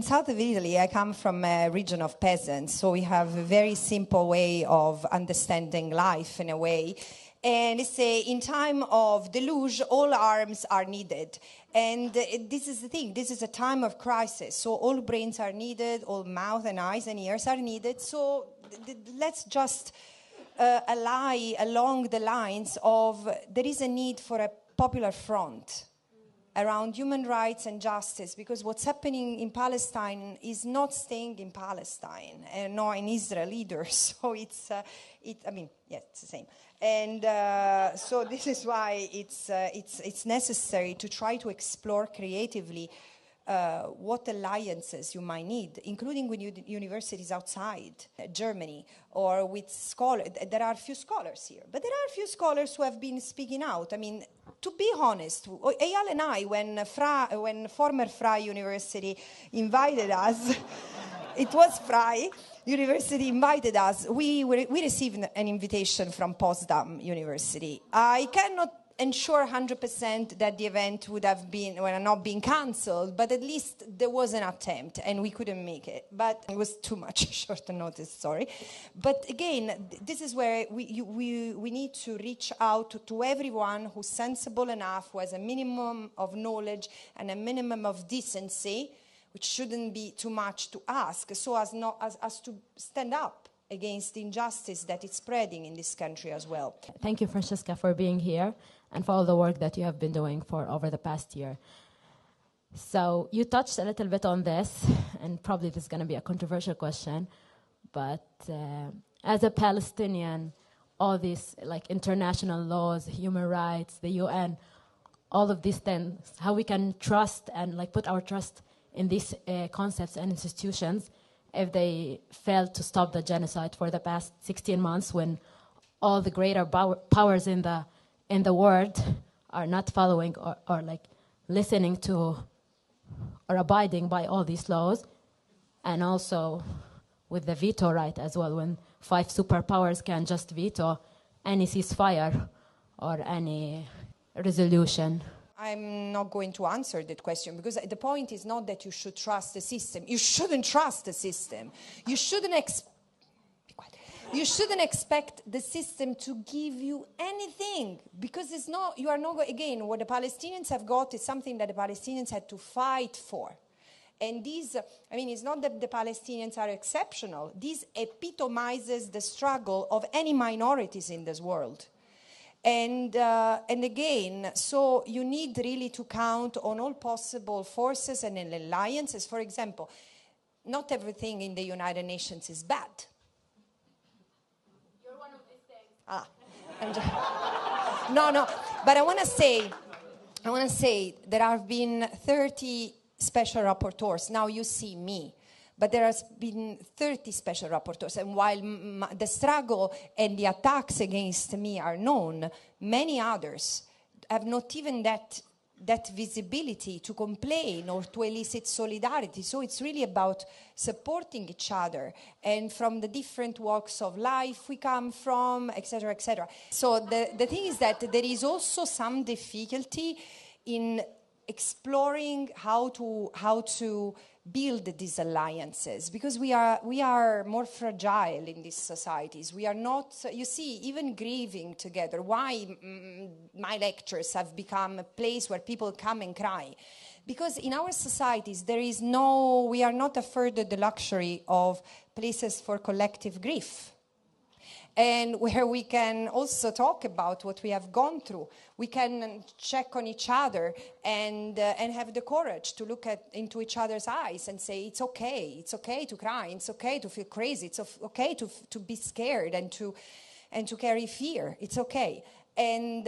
south of Italy, I come from a region of peasants, so we have a very simple way of understanding life in a way. And let's say in time of deluge, all arms are needed. And this is the thing, this is a time of crisis. So all brains are needed, all mouth and eyes and ears are needed. So let's just ally along the lines of there is a need for a popular front around human rights and justice, because what's happening in Palestine is not staying in Palestine, and nor in Israel either. So it's the same. And so this is why it's necessary to try to explore creatively what alliances you might need, including with universities outside Germany or with scholars. There are a few scholars here, but there are a few scholars who have been speaking out. I mean, to be honest, Eyal and I, when former Frye University invited us, it was Frye University invited us, we received an invitation from Potsdam University. I cannot ensure 100% that the event would have not been cancelled, but at least there was an attempt, and we couldn't make it. But it was too much short notice, sorry. But again, this is where we need to reach out to everyone who's sensible enough, who has a minimum of knowledge and a minimum of decency, which shouldn't be too much to ask, so as to stand up against the injustice that is spreading in this country as well. Thank you, Francesca, for being here and for all the work that you have been doing for over the past year. So you touched a little bit on this, and probably this is going to be a controversial question, but as a Palestinian, all these like international laws, human rights, the UN, all of these things, how we can trust and like put our trust in these concepts and institutions if they failed to stop the genocide for the past 16 months, when all the greater powers in the world are not following or like listening to or abiding by all these laws, and also with the veto right as well, when 5 superpowers can just veto any ceasefire or any resolution. I'm not going to answer that question, because the point is not that you should trust the system. You shouldn't trust the system. You shouldn't expect the system to give you anything, because it's not. You are not. Again, what the Palestinians have got is something that the Palestinians had to fight for. And these, it's not that the Palestinians are exceptional. This epitomizes the struggle of any minorities in this world. And again, so you need really to count on all possible forces and alliances. For example, not everything in the United Nations is bad. You're one of these things. No, but I want to say there have been 30 special rapporteurs. Now you see me. But there has been 30 special rapporteurs, and while the struggle and the attacks against me are known, many others have not even that visibility to complain or to elicit solidarity. So it's really about supporting each other, and from the different walks of life we come from, etc., etc. So the thing is that there is also some difficulty in exploring how to build these alliances, because we are more fragile in these societies. We are not, you see, even grieving together. Why my lectures have become a place where people come and cry? Because in our societies we are not afforded the luxury of places for collective grief, and where we can also talk about what we have gone through. We can check on each other and have the courage to look into each other's eyes and say, it's okay to cry, it's okay to feel crazy, it's okay to be scared and to carry fear, it's okay. And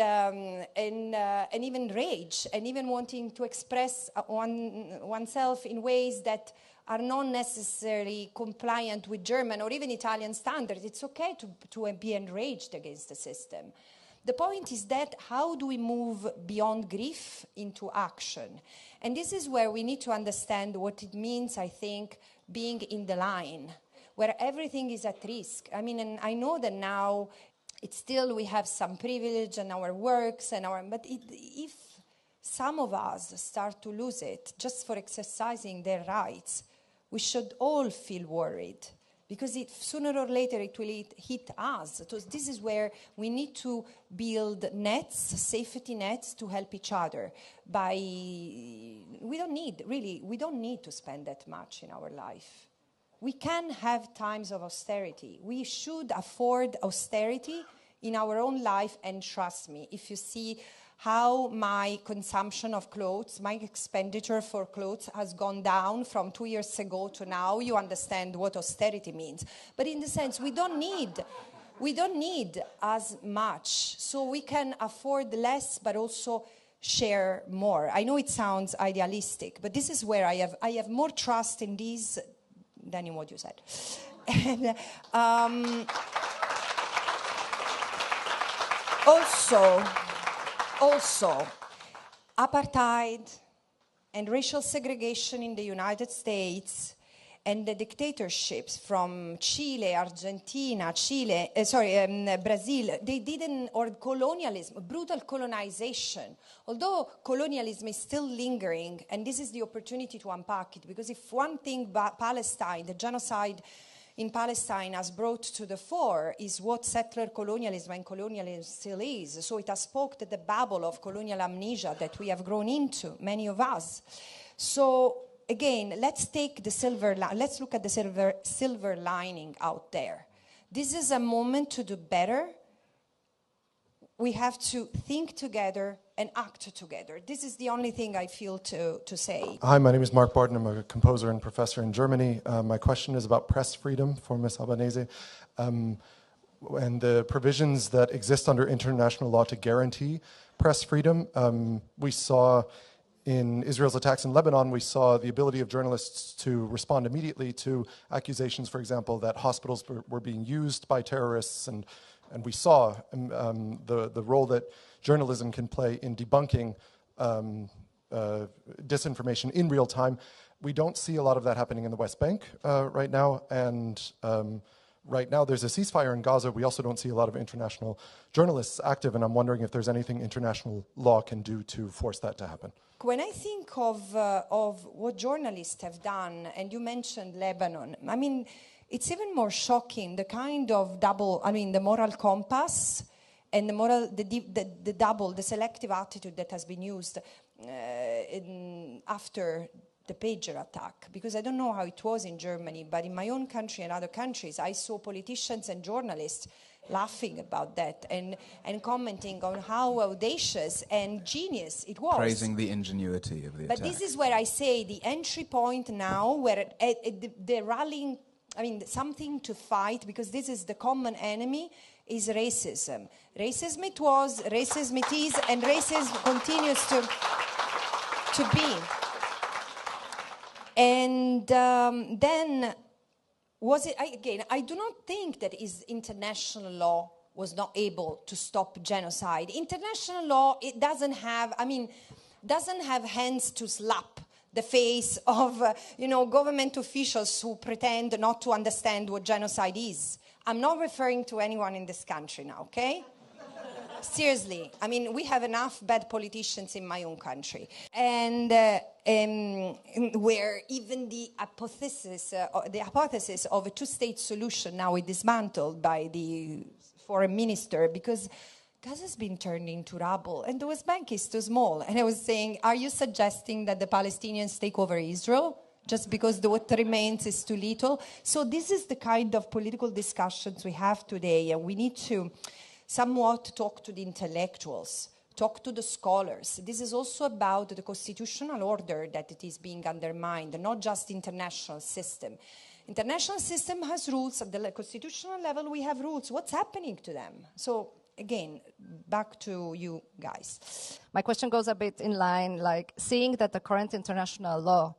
even rage, and even wanting to express oneself in ways that are not necessarily compliant with German or even Italian standards. It's okay to be enraged against the system. The point is that how do we move beyond grief into action? And this is where we need to understand what it means, I think, being in the line, where everything is at risk. And I know that now we have some privilege in our works but if some of us start to lose it just for exercising their rights, we should all feel worried, because sooner or later it will hit us. So this is where we need to build nets, safety nets, to help each other. We don't need to spend that much in our life. We can have times of austerity. We should afford austerity in our own life, and trust me, if you see how my consumption of clothes, my expenditure for clothes has gone down from 2 years ago to now, you understand what austerity means. But in the sense, we don't need as much, so we can afford less, but also share more. I know it sounds idealistic, but this is where I have more trust in these than in what you said. And, also, apartheid and racial segregation in the United States and the dictatorships from Chile, Argentina, Brazil, or colonialism, brutal colonization. Although colonialism is still lingering, and this is the opportunity to unpack it, because if one thing Palestine, the genocide in Palestine has brought to the fore is what settler colonialism and colonialism still is. So it has poked the bubble of colonial amnesia that we have grown into, many of us. So again, let's look at the silver lining out there. This is a moment to do better. We have to think together and act together. This is the only thing I feel to say. Hi, my name is Mark Barton. I'm a composer and professor in Germany. My question is about press freedom for Ms. Albanese, and the provisions that exist under international law to guarantee press freedom. We saw in Israel's attacks in Lebanon, we saw the ability of journalists to respond immediately to accusations, for example, that hospitals were being used by terrorists, and we saw the role that journalism can play in debunking disinformation in real time. We don't see a lot of that happening in the West Bank right now, and right now there's a ceasefire in Gaza. We also don't see a lot of international journalists active, and I'm wondering if there's anything international law can do to force that to happen. When I think of what journalists have done, and you mentioned Lebanon, I mean, it's even more shocking, the kind of the moral compass and the selective attitude that has been used after the pager attack. Because I don't know how it was in Germany, but in my own country and other countries, I saw politicians and journalists laughing about that and commenting on how audacious and genius it was. Praising the ingenuity of the attack. But this is where I say the entry point now, where the rallying, something to fight, because this is the common enemy, is racism. Racism it was, racism it is, and racism continues to be. And then, I do not think that international law was not able to stop genocide. International law, it doesn't have hands to slap the face of government officials who pretend not to understand what genocide is. I'm not referring to anyone in this country now, okay? Seriously, we have enough bad politicians in my own country, and where even the hypothesis of a two-state solution now is dismantled by the foreign minister, because Gaza's been turned into rubble, and the West Bank is too small. And I was saying, are you suggesting that the Palestinians take over Israel just because what remains is too little? So this is the kind of political discussions we have today, and we need to somewhat talk to the intellectuals, talk to the scholars. This is also about the constitutional order that it is being undermined, not just the international system. International system has rules. At the constitutional level, we have rules. What's happening to them? So again, back to you guys. My question goes a bit in line, like seeing that the current international law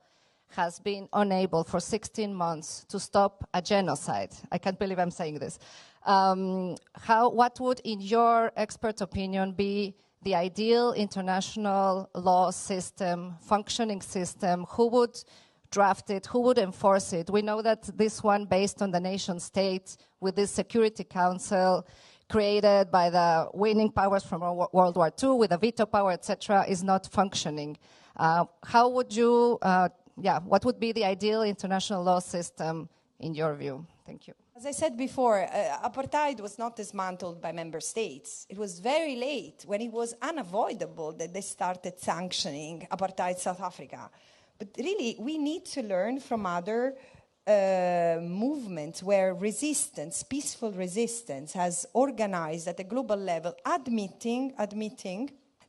has been unable for 16 months to stop a genocide. I can't believe I'm saying this. What would, in your expert opinion, be the ideal international law system, functioning system? Who would draft it? Who would enforce it? We know that this one, based on the nation state, with this Security Council, created by the winning powers from World War II with the veto power, etc., is not functioning. How would you, what would be the ideal international law system in your view? Thank you. As I said before, apartheid was not dismantled by member states. It was very late, when it was unavoidable, that they started sanctioning apartheid South Africa. But really, we need to learn from other movements where resistance, peaceful resistance, has organized at a global level, admitting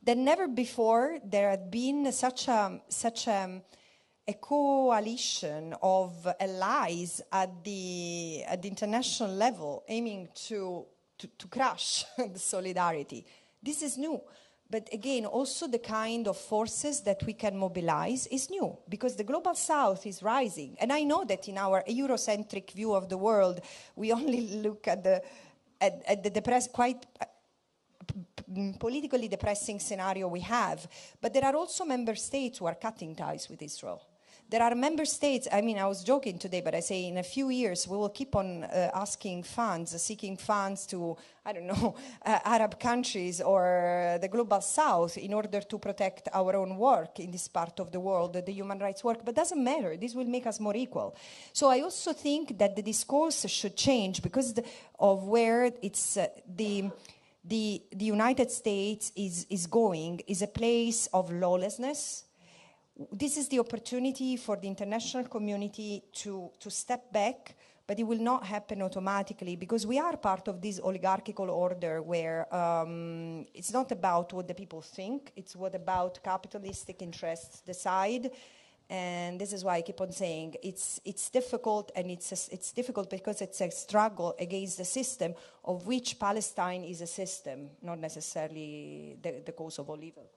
that never before there had been such a coalition of allies at the international level aiming to crush the solidarity. This is new. But again, also the kind of forces that we can mobilize is new, because the global south is rising. And I know that in our Eurocentric view of the world, we only look at the quite politically depressing scenario we have. But there are also member states who are cutting ties with Israel. There are member states, I mean, I was joking today, but I say in a few years we will keep on seeking funds to, I don't know, Arab countries or the global south in order to protect our own work in this part of the world, the human rights work. But it doesn't matter. This will make us more equal. So I also think that the discourse should change because of where it's the United States is going is a place of lawlessness. This is the opportunity for the international community to step back, but it will not happen automatically because we are part of this oligarchical order where it's not about what the people think, it's what about capitalistic interests decide. And this is why I keep on saying it's difficult, and it's difficult because it's a struggle against the system of which Palestine is a system, not necessarily the cause of all evil.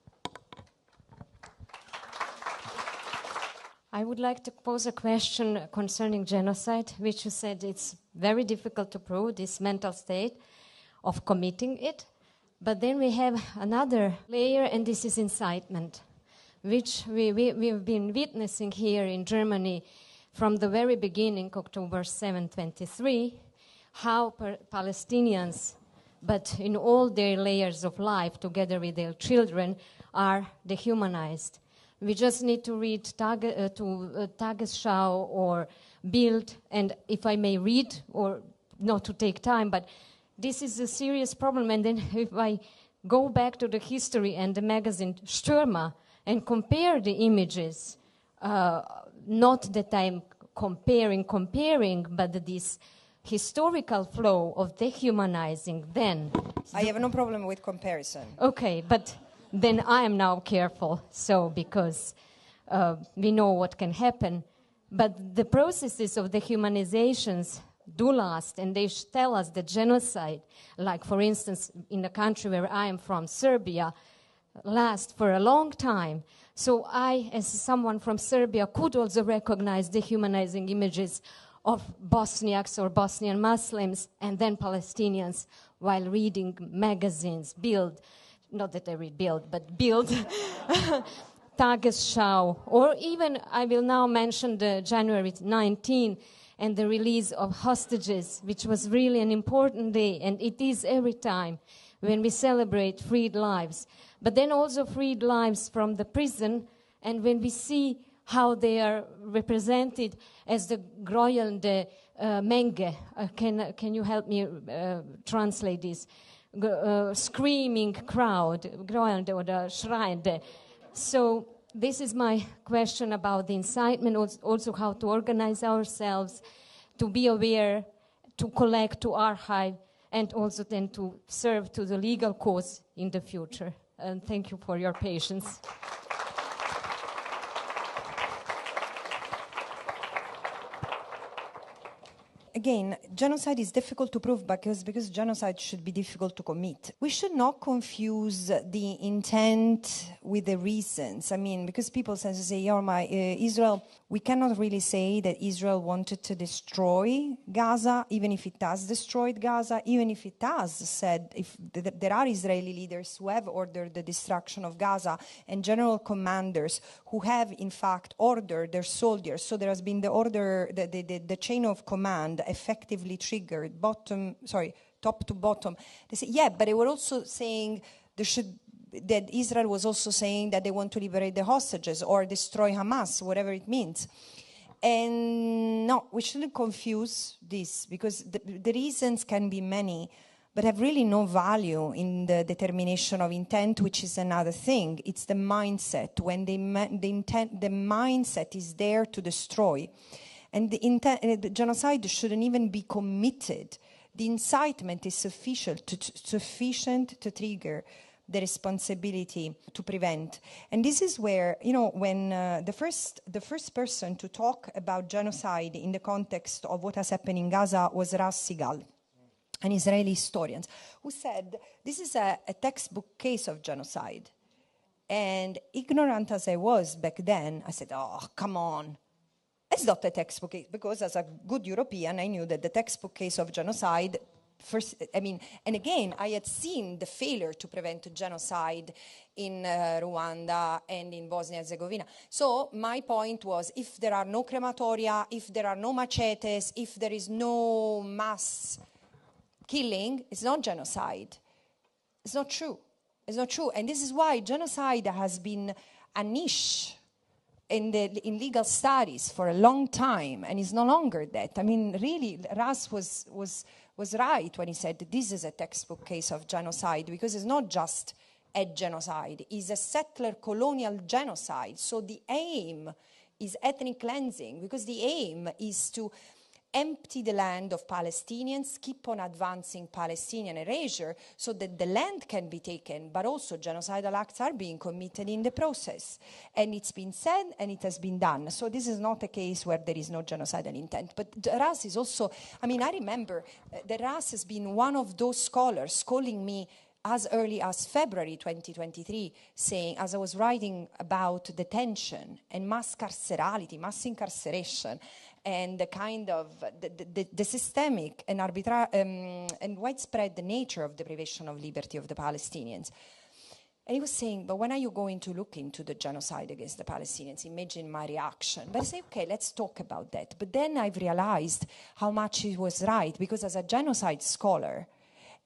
I would like to pose a question concerning genocide, which you said it's very difficult to prove, this mental state of committing it. But then we have another layer, and this is incitement, which we've been witnessing here in Germany from the very beginning, October 7, 23, how Palestinians, but in all their layers of life, together with their children, are dehumanized. We just need to read Tagesschau or Bild, and if I may read, or not to take time, but this is a serious problem. And then if I go back to the history and the magazine Stürmer and compare the images, not that I'm comparing, but this historical flow of dehumanizing then. I have no problem with comparison. Okay, but then I am now careful, because we know what can happen. But the processes of dehumanizations do last, and they tell us that genocide, like for instance in the country where I am from, Serbia, lasts for a long time. So I, as someone from Serbia, could also recognize dehumanizing images of Bosniaks or Bosnian Muslims and then Palestinians while reading magazines, Bild. Not that I read Bild, but Bild, Tagesschau, or even I will now mention the January 19 and the release of hostages, which was really an important day, and it is every time when we celebrate freed lives. But then also freed lives from the prison, and when we see how they are represented as the grålande Menge. Can you help me translate this? Screaming crowd, grålande or the schreiende. So this is my question about the incitement, also how to organize ourselves, to be aware, to collect, to archive, and also then to serve to the legal cause in the future. And thank you for your patience. Again, genocide is difficult to prove because genocide should be difficult to commit. We should not confuse the intent with the reasons. I mean, because people tend to say, Israel, we cannot really say that Israel wanted to destroy Gaza, even if it has destroyed Gaza, even if it has said, if there are Israeli leaders who have ordered the destruction of Gaza and general commanders who have, in fact, ordered their soldiers. So there has been the order, the chain of command effectively triggered top top to bottom. They say, yeah, but they were also saying that Israel was also saying that they want to liberate the hostages or destroy Hamas, whatever it means. And no, we shouldn't confuse this, because the reasons can be many, but have really no value in the determination of intent, which is another thing. It's the mindset. When the mindset is there to destroy. And the genocide shouldn't even be committed. The incitement is sufficient to trigger the responsibility to prevent. And this is where, when the first person to talk about genocide in the context of what has happened in Gaza was Ras Sigal, an Israeli historian, who said, this is a textbook case of genocide. And ignorant as I was back then, I said, oh, come on. It's not a textbook case, because as a good European, I knew that the textbook case of genocide, and again, I had seen the failure to prevent genocide in Rwanda and in Bosnia and Herzegovina. So my point was, if there are no crematoria, if there are no machetes, if there is no mass killing, it's not genocide. It's not true. It's not true. And this is why genocide has been a niche in legal studies for a long time, and is no longer that. I mean, really, Ras was right when he said that this is a textbook case of genocide, because it's not just a genocide, it's a settler colonial genocide. So the aim is ethnic cleansing, because the aim is to empty the land of Palestinians, keep on advancing Palestinian erasure so that the land can be taken, but also genocidal acts are being committed in the process. And it's been said and it has been done. So this is not a case where there is no genocidal intent. But Ras is also, I remember that Ras has been one of those scholars calling me as early as February 2023, saying, as I was writing about detention and mass carcerality, mass incarceration, and the kind of the systemic and and widespread nature of deprivation of liberty of the Palestinians. And he was saying, but when are you going to look into the genocide against the Palestinians? Imagine my reaction. But I say, okay, let's talk about that. But then I've realized how much he was right, because as a genocide scholar,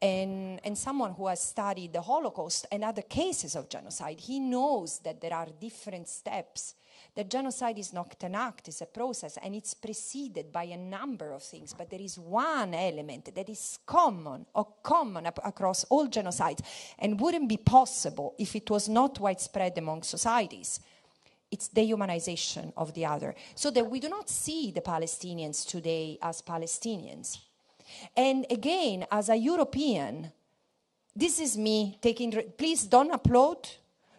and someone who has studied the Holocaust and other cases of genocide, he knows that there are different steps. That genocide is not an act, it's a process, and it's preceded by a number of things. But there is one element that is common across all genocides, and wouldn't be possible if it was not widespread among societies. It's dehumanization of the other. So that we do not see the Palestinians today as Palestinians. And again, as a European, this is me taking, please don't applaud,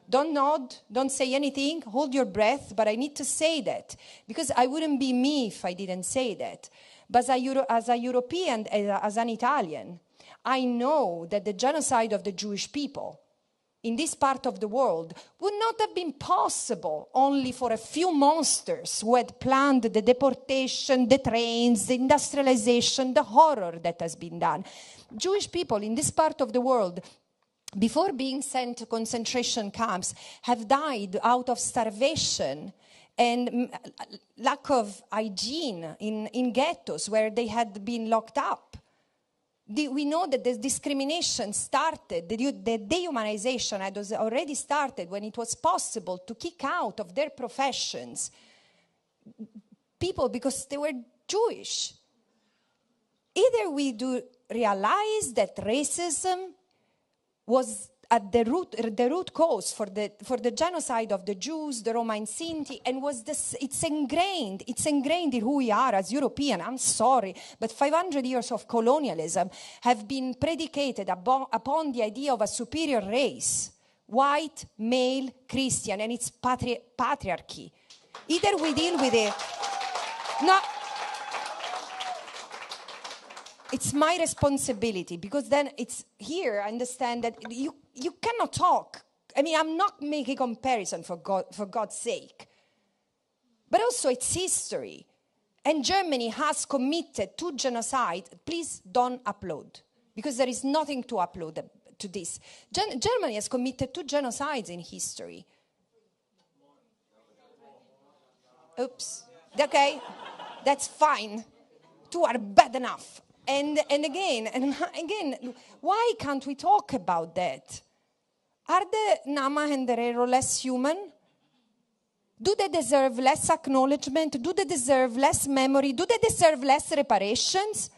don't nod, don't say anything, hold your breath, but I need to say that, because I wouldn't be me if I didn't say that. But as a European, as an Italian, I know that the genocide of the Jewish people in this part of the world would not have been possible only for a few monsters who had planned the deportation, the trains, the industrialization, the horror that has been done. Jewish people in this part of the world, before being sent to concentration camps, have died out of starvation and lack of hygiene in ghettos where they had been locked up. We know that the discrimination started, the dehumanization had already started when it was possible to kick out of their professions people because they were Jewish. Either we do realize that racism was at the root cause for the genocide of the Jews, the Roma and Sinti, and it's ingrained in who we are as European. I'm sorry, but 500 years of colonialism have been predicated upon the idea of a superior race, white, male, Christian, and it's patriarchy. Either we deal with it, no. It's my responsibility, because then it's here. I understand that you cannot talk. I mean, I'm not making comparison for God's sake. But also it's history. And Germany has committed to genocide. Please don't applaud, because there is nothing to applaud to this. Germany has committed to genocides in history. Oops. Okay, that's fine. Two are bad enough. And again, why can't we talk about that? Are the Nama and the Rero less human? Do they deserve less acknowledgement? Do they deserve less memory? Do they deserve less reparations?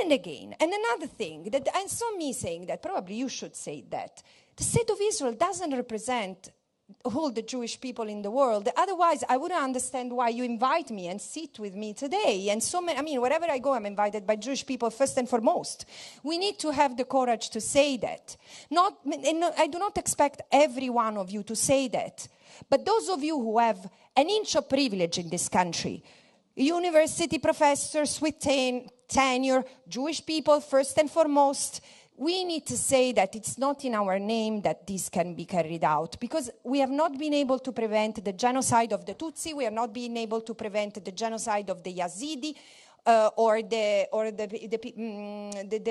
And again, and another thing, that I saw me saying that, probably you should say that, the State of Israel doesn't represent all the Jewish people in the world. Otherwise, I wouldn't understand why you invite me and sit with me today. And so many, I mean, wherever I go, I'm invited by Jewish people first and foremost. We need to have the courage to say that. I do not expect every one of you to say that. But those of you who have an inch of privilege in this country, university professors with tenure, Jewish people first and foremost, we need to say that it's not in our name that this can be carried out, because we have not been able to prevent the genocide of the Tutsi, we have not been able to prevent the genocide of the Yazidi, or the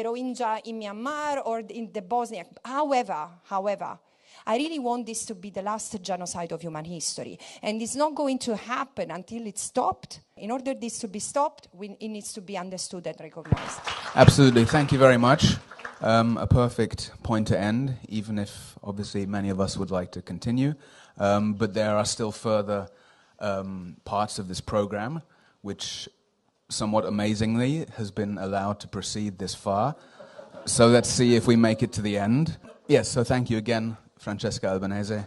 Rohingya in Myanmar, or in the Bosnia. However, I really want this to be the last genocide of human history. And it's not going to happen until it's stopped. In order this to be stopped, it needs to be understood and recognized. Absolutely. Thank you very much. A perfect point to end, even if obviously many of us would like to continue. But there are still further parts of this program, which somewhat amazingly has been allowed to proceed this far. So let's see if we make it to the end. Yes, so thank you again, Francesca Albanese.